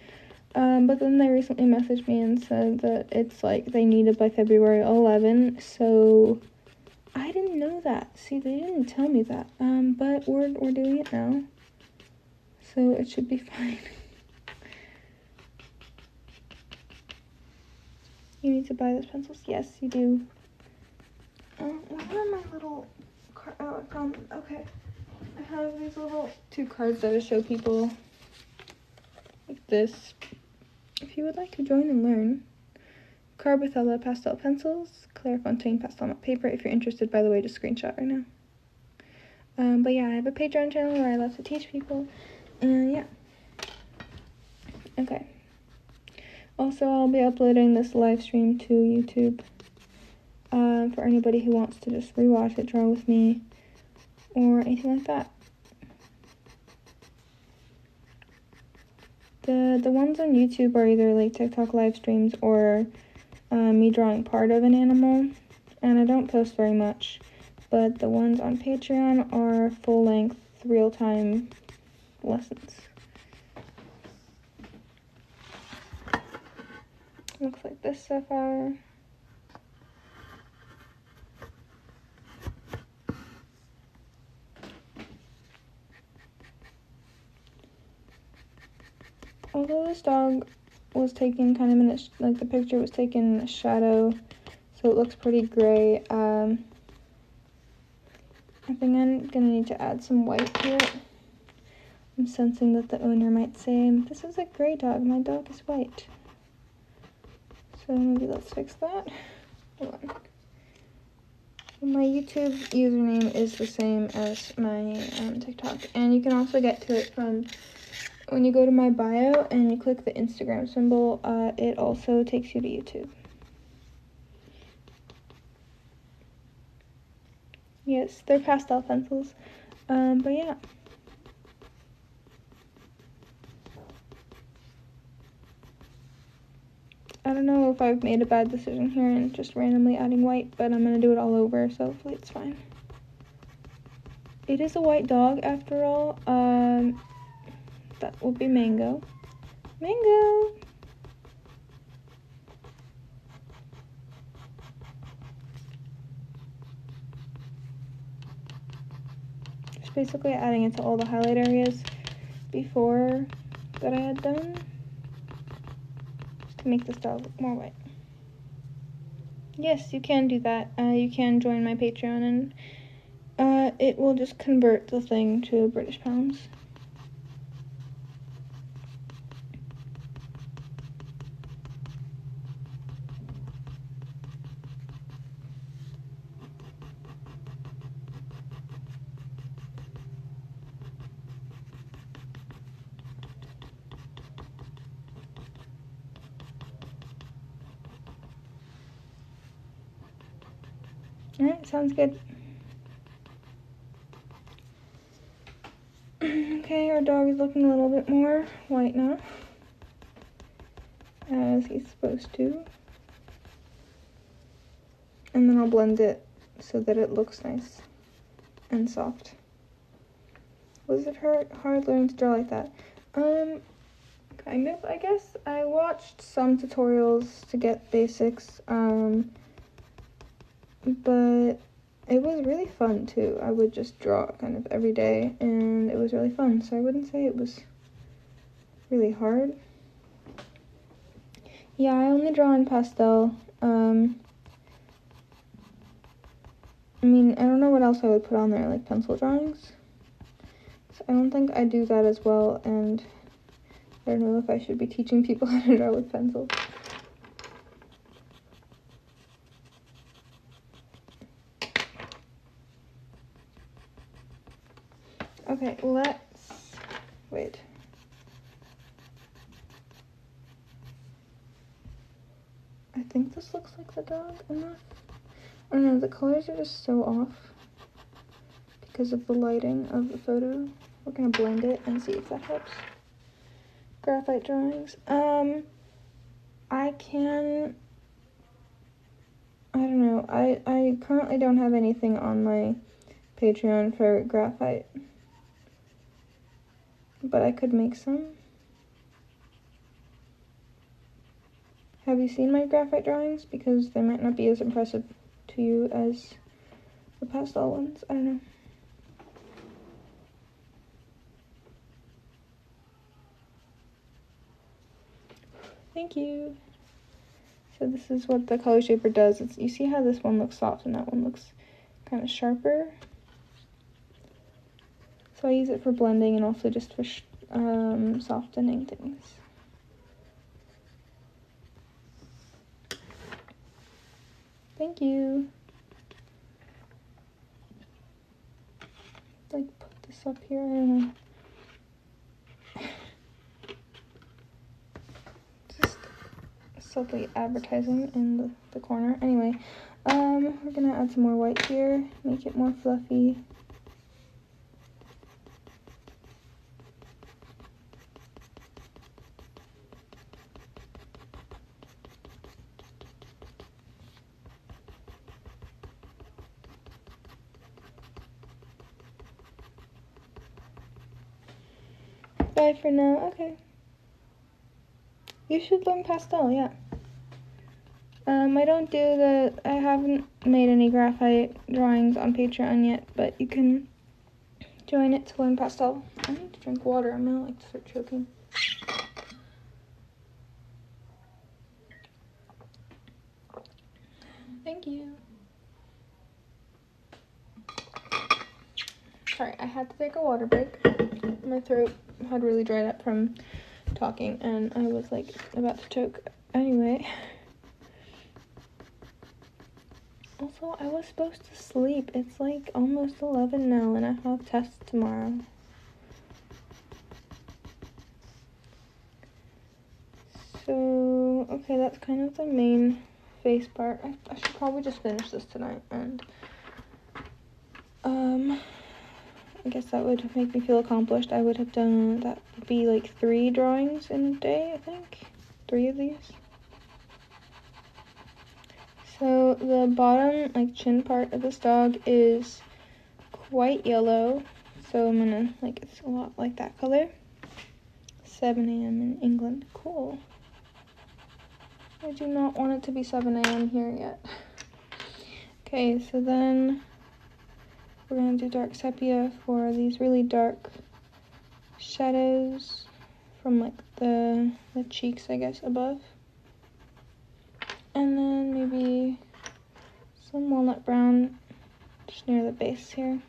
But then they recently messaged me and said that it's like they need it by February 11, so I didn't know that. See, they didn't tell me that. But we're doing it now, so it should be fine. You need to buy those pencils? Yes, you do. Where are my little cards? Oh, I found them. Okay. I have these little 2 cards that I show people like this. If you would like to join and learn. Carbotella pastel pencils, Clairefontaine pastel matte paper. If you're interested, by the way, just screenshot right now. But yeah, I have a Patreon channel where I love to teach people. And yeah. Okay. Also, I'll be uploading this live stream to YouTube. For anybody who wants to just rewatch it, draw with me, or anything like that. The ones on YouTube are either like TikTok live streams or me drawing part of an animal, and I don't post very much, but the ones on Patreon are full-length, real-time lessons. Looks like this so far. Although this dog was taken kind of in a, like the picture was taken in a shadow, so it looks pretty gray. I think I'm gonna need to add some white to it. I'm sensing that the owner might say, this is a gray dog, my dog is white. So maybe let's fix that. Hold on. My YouTube username is the same as my TikTok, and you can also get to it from when you go to my bio and you click the Instagram symbol. It also takes you to YouTube. Yes, they're pastel pencils, but yeah. I don't know if I've made a bad decision here and just randomly adding white, but I'm gonna do it all over, so hopefully it's fine. It is a white dog after all. That will be Mango. Mango! Just basically adding it to all the highlight areas before that I had done to make this dog look more white. Yes, you can do that. You can join my Patreon, and it will just convert the thing to British pounds. Alright, sounds good. Okay, our dog is looking a little bit more white now, as he's supposed to. And then I'll blend it so that it looks nice and soft. Was it hard learning to draw like that? Kind of, I guess. I watched some tutorials to get basics, but it was really fun too. I would just draw kind of every day, and it was really fun, so I wouldn't say it was really hard. Yeah, I only draw in pastel. I mean, I don't know what else I would put on there, like pencil drawings. So I don't think I do that as well, and I don't know if I should be teaching people how to draw with pencil. Okay, let's, wait. I think this looks like the dog enough. I don't know, the colors are just so off because of the lighting of the photo. We're gonna blend it and see if that helps. Graphite drawings. I don't know. I currently don't have anything on my Patreon for graphite, but I could make some. Have you seen my graphite drawings? Because they might not be as impressive to you as the pastel ones. I don't know. Thank you. So this is what the color shaper does. You see how this one looks soft and that one looks kind of sharper? So I use it for blending and also just for softening things. Thank you. Like put this up here, I don't know. Just subtly advertising in the corner. Anyway, we're gonna add some more white here, make it more fluffy. Bye for now. Okay. You should learn pastel, yeah. I haven't made any graphite drawings on Patreon yet, but you can join it to learn pastel. I need to drink water. I'm gonna like start choking. Thank you. Sorry, I had to take a water break. My throat had really dried up from talking and I was like about to choke. Anyway. Also, I was supposed to sleep. It's like almost 11 now and I have tests tomorrow. So, okay, that's kind of the main face part. I should probably just finish this tonight and I guess that would make me feel accomplished. I would have done, that would be like 3 drawings in a day, I think. 3 of these. So the bottom, like, chin part of this dog is quite yellow. So I'm gonna, like, it's a lot like that color. 7 a.m. in England. Cool. I do not want it to be 7 a.m. here yet. Okay, so then we're gonna do dark sepia for these really dark shadows from like the cheeks, I guess, above. And then maybe some walnut brown just near the base here.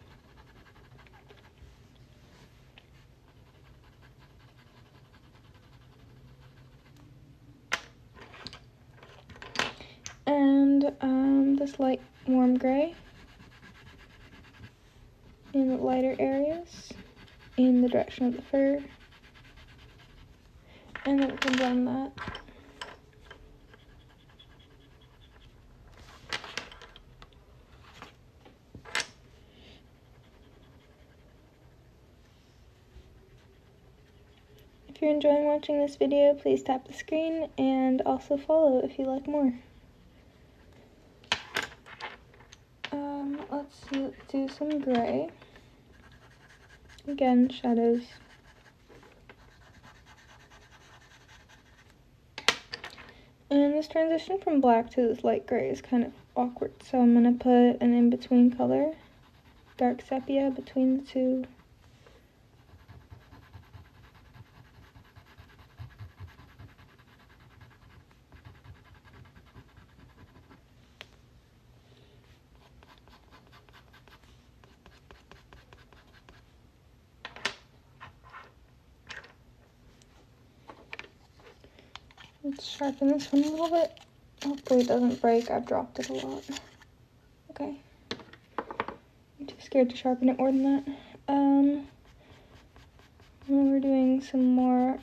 And this light warm gray in the lighter areas in the direction of the fur. And then we can blend that. If you're enjoying watching this video, please tap the screen and also follow if you like more. Let's do some gray. Again, shadows. And this transition from black to this light gray is kind of awkward, so I'm gonna put an in-between color, dark sepia, between the two. Let's sharpen this one a little bit. Hopefully it doesn't break. I've dropped it a lot. Okay. I'm too scared to sharpen it more than that. some more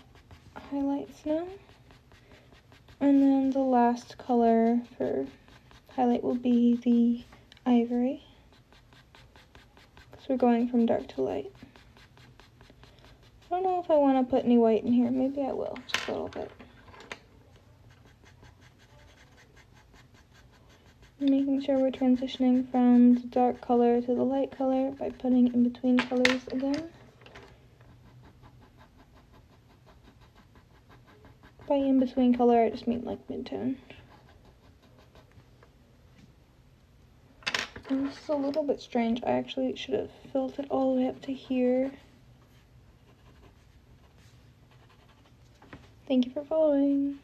highlights now. And then the last color for highlight will be the ivory, because we're going from dark to light. I don't know if I want to put any white in here. Maybe I will, just a little bit. Making sure we're transitioning from the dark color to the light color by putting in between colors again. By in between color, I just mean like mid-tone. And this is a little bit strange. I actually should have filled it all the way up to here. Thank you for following.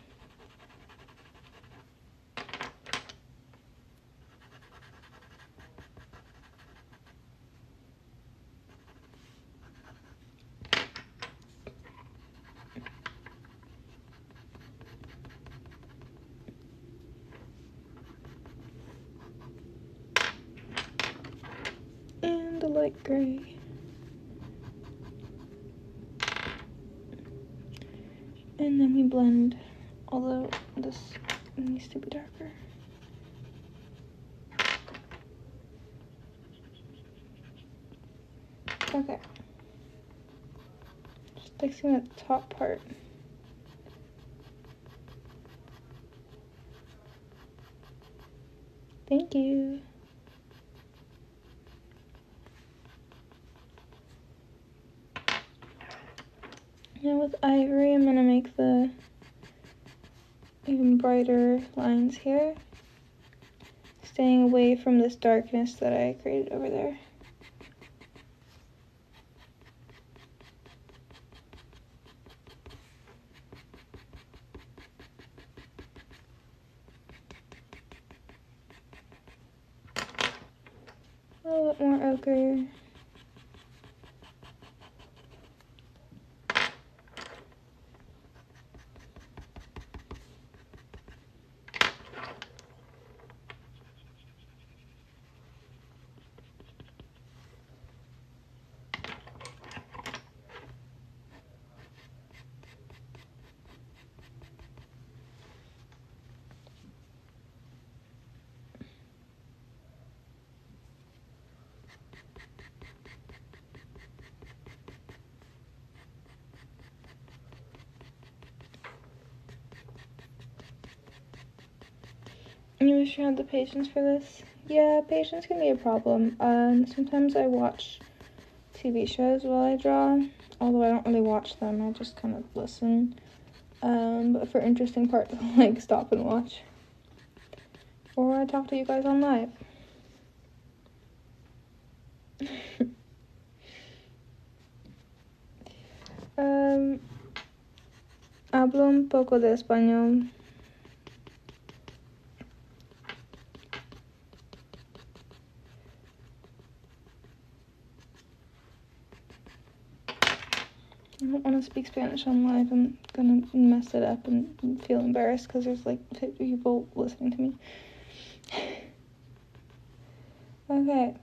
And the light gray. And then we blend, although this needs to be darker. Okay. Just fixing the top part. Thank you. Now with ivory, I'm gonna make the even brighter lines here, staying away from this darkness that I created over there. A little bit more ochre. You wish you had the patience for this? Yeah, patience can be a problem. Sometimes I watch TV shows while I draw, although I don't really watch them, I just kind of listen. But for interesting parts, I'll like stop and watch. Or I talk to you guys on live. Hablo un poco de español. I don't want to speak Spanish on live. I'm gonna mess it up and feel embarrassed because there's like 50 people listening to me. Okay.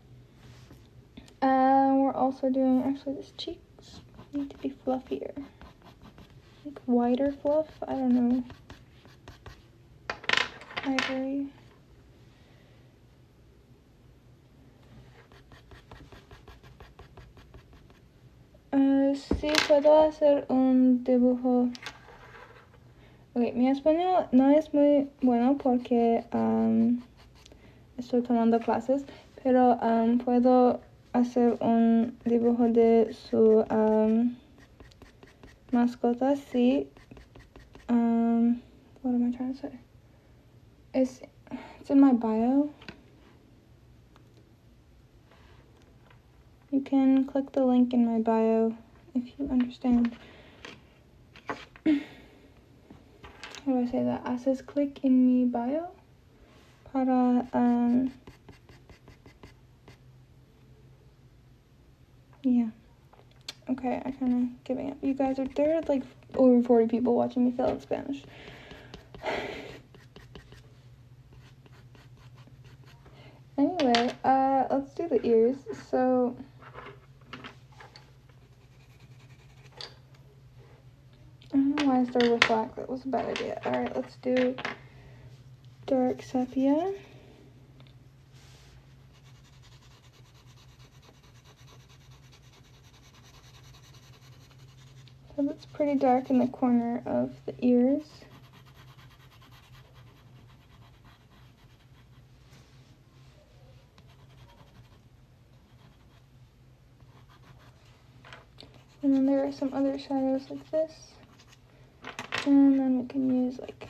We're also doing, actually these cheeks need to be fluffier. Like whiter fluff? I don't know. Ivory. Sí, puedo hacer un dibujo. Ok, mi español no es muy bueno porque estoy tomando clases, pero puedo hacer un dibujo de su mascota, sí. What am I trying to say? It's in my bio. You can click the link in my bio if you understand. How do I say that? Haces click in mi bio para yeah. Okay, I kind of giving up. You guys are there. Like over 40 people watching me fail in Spanish. Anyway, let's do the ears. So I don't know why I started with black. That was a bad idea. Alright, let's do dark sepia. So that's pretty dark in the corner of the ears. And then there are some other shadows like this. And then we can use like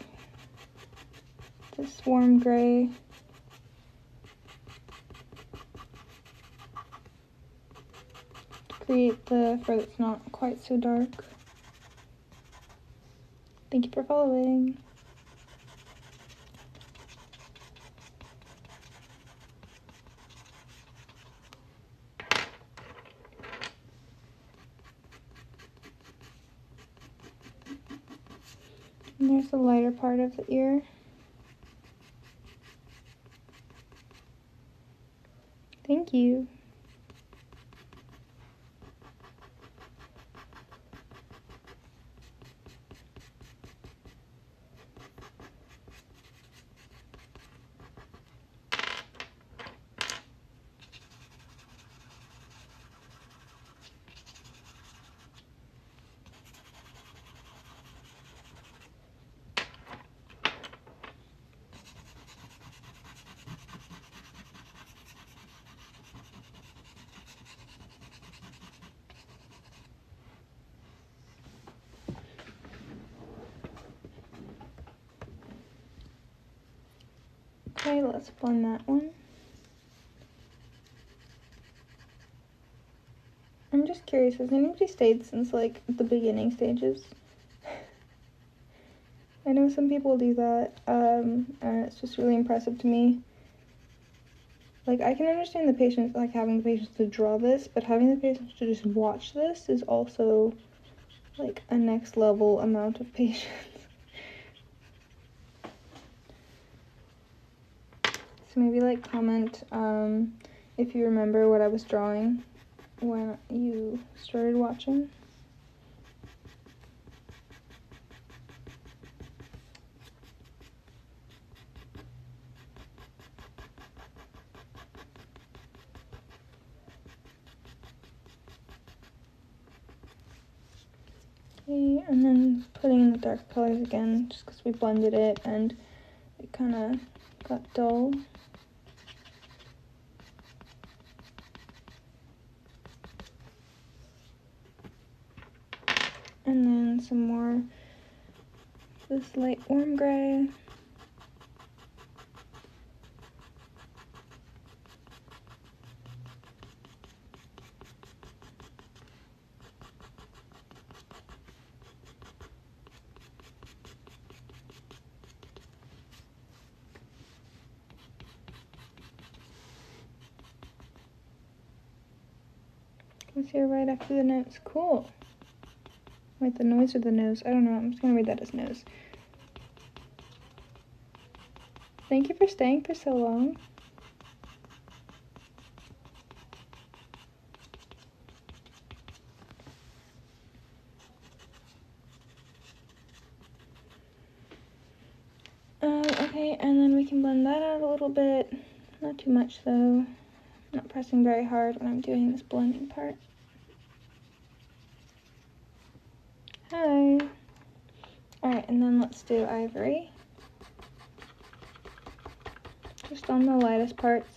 this warm gray. To create the fur that's not quite so dark. Thank you for following. And there's the lighter part of the ear. Thank you. Okay, let's blend that one. I'm just curious, has anybody stayed since like the beginning stages? I know some people do that, and it's just really impressive to me. Like, I can understand the patience, like having the patience to draw this, but having the patience to just watch this is also like a next level amount of patience. So maybe like comment if you remember what I was drawing when you started watching. Okay, and then putting in the dark colors again, just because we blended it and it kind of got dull. And then some more this light warm gray. Let's hear right after the notes. Cool. Wait, the noise or the nose? I don't know. I'm just gonna read that as nose. Thank you for staying for so long. Okay, and then we can blend that out a little bit. Not too much though. Not pressing very hard when I'm doing this blending part. Hi. Alright, and then let's do ivory. Just on the lightest parts.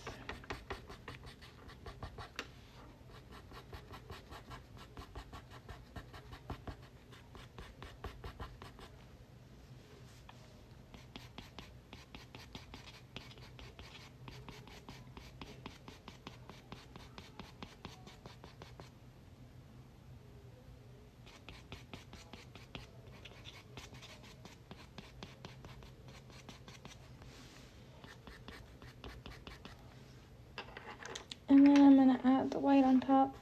And then I'm gonna add the white on top.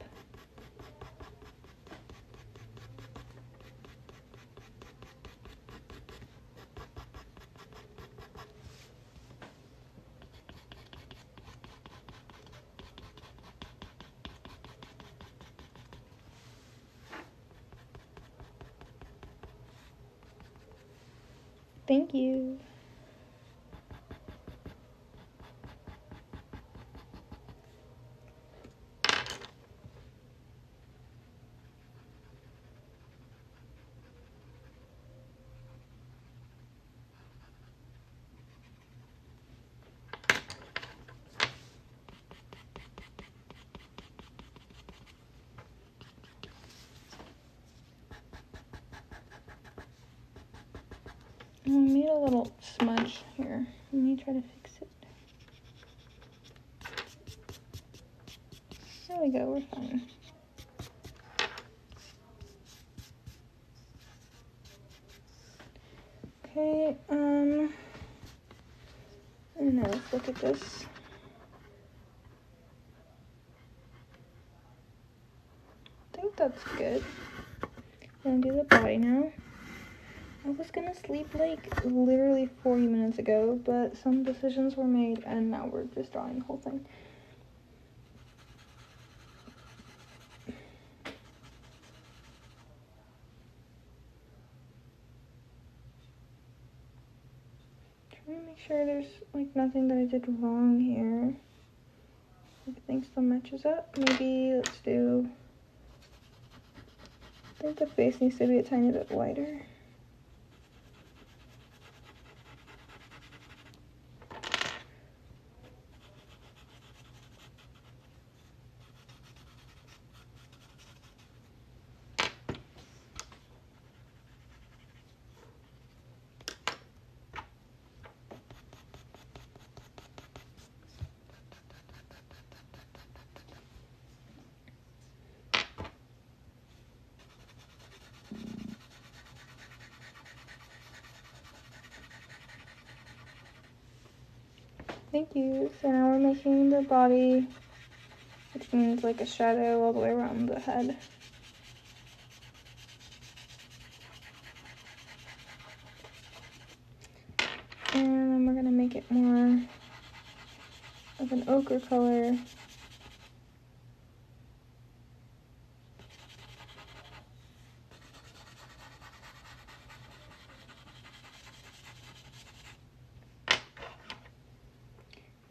Thank you. I made a little smudge here. Let me try to fix it. There we go, we're fine. Okay, and now let's look at this. I think that's good. I'm gonna do the body now. I was gonna sleep like literally 40 minutes ago, but some decisions were made and now we're just drawing the whole thing. Trying to make sure there's like nothing that I did wrong here. Everything still matches up. Maybe let's do, I think the face needs to be a tiny bit wider. Thank you. So now we're making the body, which means like a shadow all the way around the head. And then we're gonna make it more of an ochre color.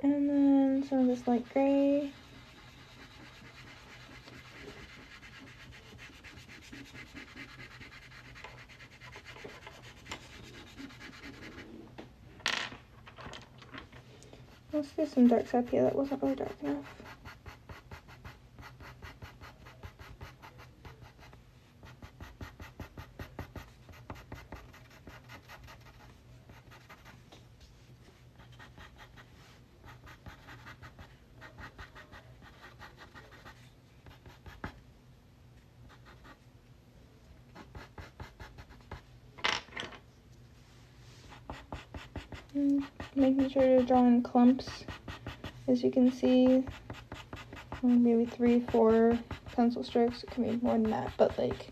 And then some of this light gray. Let's do some dark sepia. That wasn't really dark enough. Making sure to draw in clumps, as you can see, maybe 3-4 pencil strokes. It can be more than that, but like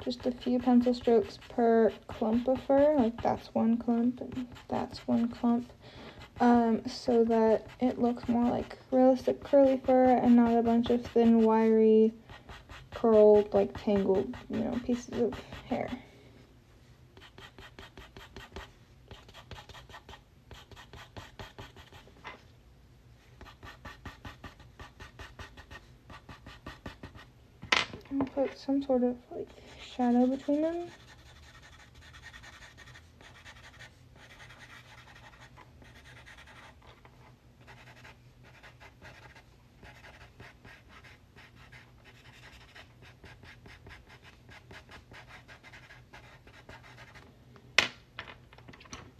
just a few pencil strokes per clump of fur. Like that's one clump and that's one clump, so that it looks more like realistic curly fur and not a bunch of thin, wiry, curled, like tangled, you know, pieces of hair. I'll put some sort of like shadow between them.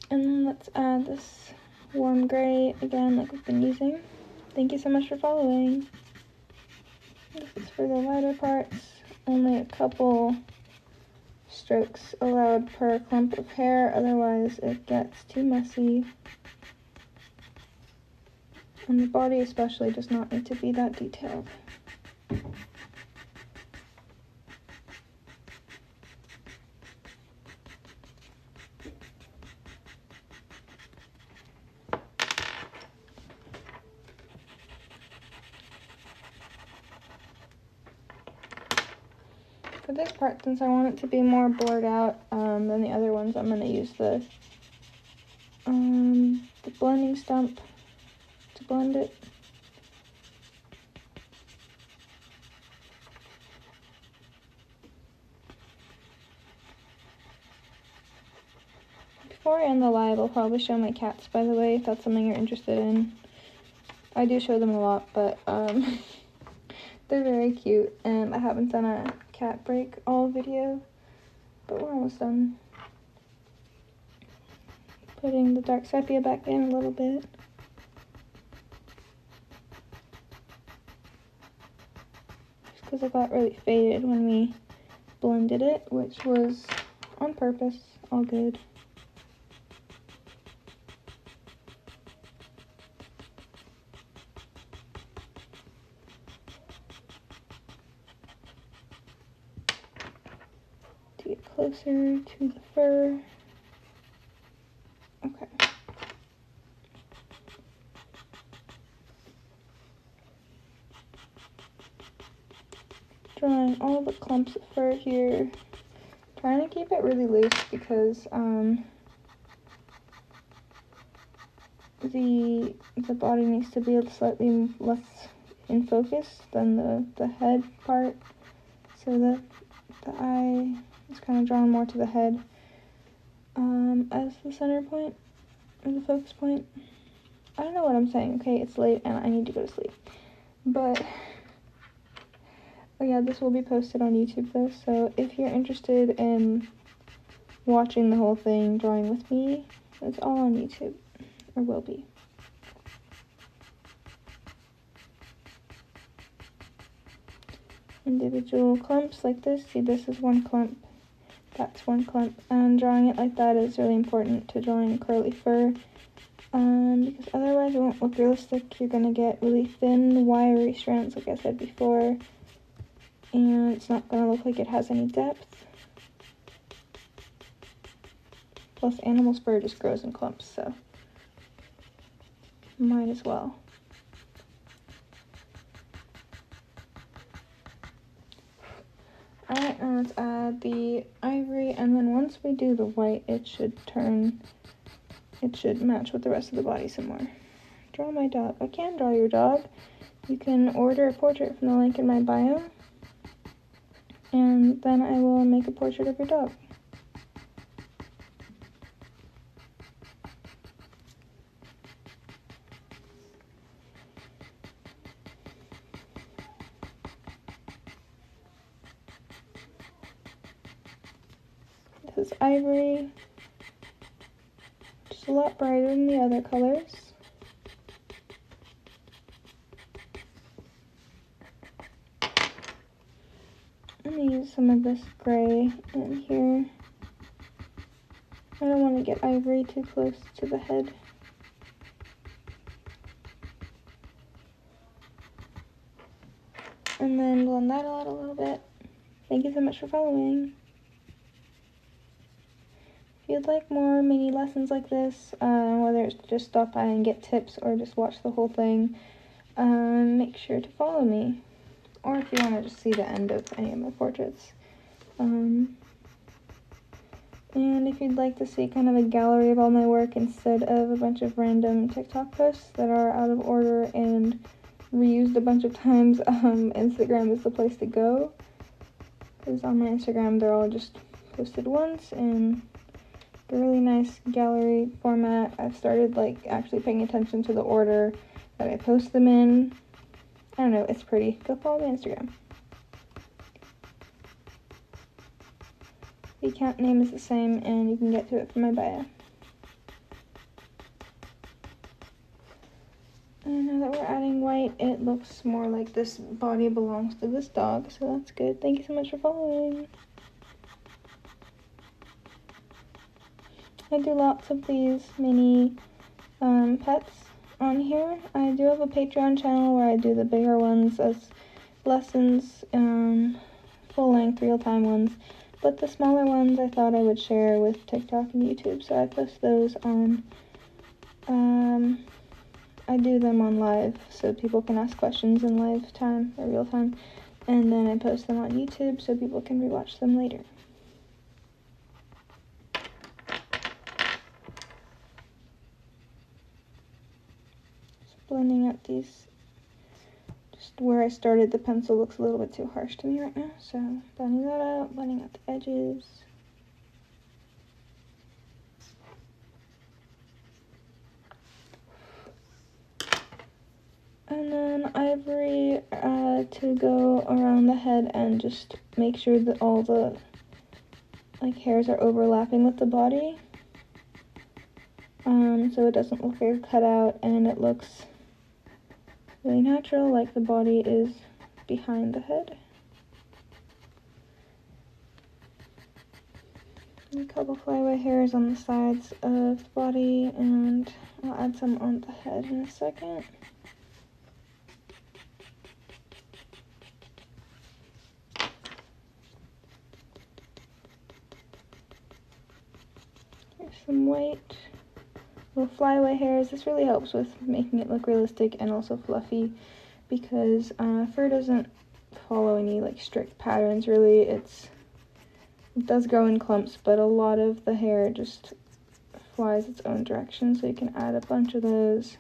And then let's add this warm gray again, like we've been using. Thank you so much for following. This is for the lighter parts. Only a couple strokes allowed per clump of hair, otherwise it gets too messy. And the body especially does not need to be that detailed. For this part, since I want it to be more blurred out than the other ones, I'm going to use the the blending stump to blend it. Before I end the live, I'll probably show my cats, by the way, if that's something you're interested in. I do show them a lot, but they're very cute, and I haven't done a cat break all video, but we're almost done. Putting the dark sepia back in a little bit. Just because it got really faded when we blended it, which was on purpose, all good. To get closer to the fur. Okay. Drawing all the clumps of fur here. Trying to keep it really loose because the body needs to be slightly less in focus than the head part, so that the eye is kind of drawn more to the head as the center point, or the focus point. I don't know what I'm saying. Okay, it's late and I need to go to sleep. But oh yeah, this will be posted on YouTube though, so if you're interested in watching the whole thing, drawing with me, it's all on YouTube, or will be. Individual clumps like this. See, this is one clump, that's one clump, and drawing it like that is really important to drawing curly fur, because otherwise it won't look realistic. You're gonna get really thin, wiry strands, like I said before, and it's not gonna look like it has any depth. Plus, animal's fur just grows in clumps, so might as well. Alright, now let's add the ivory, and then once we do the white, it should match with the rest of the body some more. Draw my dog. I can draw your dog. You can order a portrait from the link in my bio, and then I will make a portrait of your dog. This is ivory, just a lot brighter than the other colors. I'm going to use some of this gray in here. I don't want to get ivory too close to the head. And then blend that out a little bit. Thank you so much for following. If you'd like more mini lessons like this, whether it's just stop by and get tips or just watch the whole thing, make sure to follow me. Or if you want to just see the end of any of my portraits. And if you'd like to see kind of a gallery of all my work instead of a bunch of random TikTok posts that are out of order and reused a bunch of times, Instagram is the place to go. Because on my Instagram, they're all just posted once in a really nice gallery format. I've started like actually paying attention to the order that I post them in. I don't know, it's pretty. Go follow my Instagram. The account name is the same, and you can get to it from my bio. And now that we're adding white, it looks more like this body belongs to this dog, so that's good. Thank you so much for following. I do lots of these mini pets on here. I do have a Patreon channel where I do the bigger ones as lessons, full-length, real-time ones. But the smaller ones I thought I would share with TikTok and YouTube, so I post those on, I do them on live, so people can ask questions in live time, or real time, and then I post them on YouTube so people can rewatch them later. blending out these, just where I started, the pencil looks a little bit too harsh to me right now, so blending that out, blending out the edges. And then ivory to go around the head and just make sure that all the like hairs are overlapping with the body. So it doesn't look very cut out and it looks really natural, like the body is behind the head. And a couple flyaway hairs on the sides of the body, and I'll add some on the head in a second. Here's some white little flyaway hairs. This really helps with making it look realistic and also fluffy, because fur doesn't follow any like strict patterns really. It does grow in clumps, but a lot of the hair just flies its own direction, so you can add a bunch of those.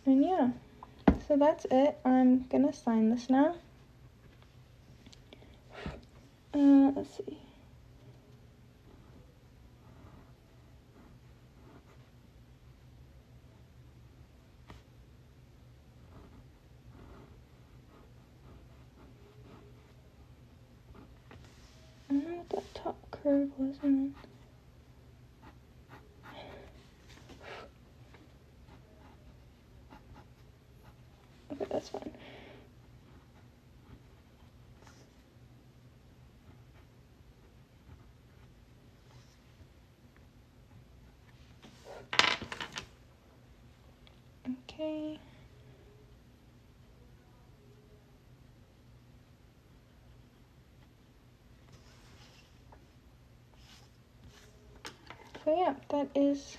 And yeah, so that's it. I'm gonna sign this now. Let's see. I don't know what that top curve was, man. Okay, that's fine. Okay. So yeah, that is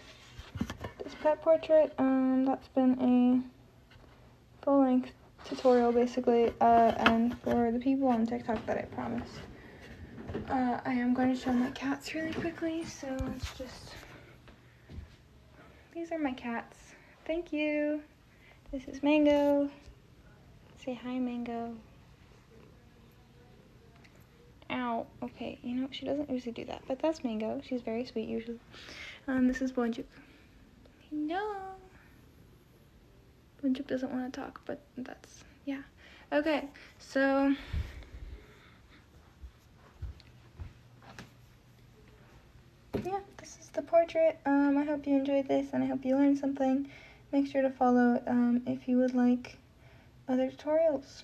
this pet portrait. That's been a full-length tutorial basically, and for the people on TikTok that I promised, I am going to show my cats really quickly. So let's just, these are my cats. Thank you. This is Mango. Say hi, Mango. Ow. Okay, you know, she doesn't usually do that, but that's Mango. She's very sweet usually. This is Bonjuk. No. Bonjuk doesn't want to talk, but that's, yeah. Okay, so yeah, this is the portrait. I hope you enjoyed this and I hope you learned something. Make sure to follow if you would like other tutorials.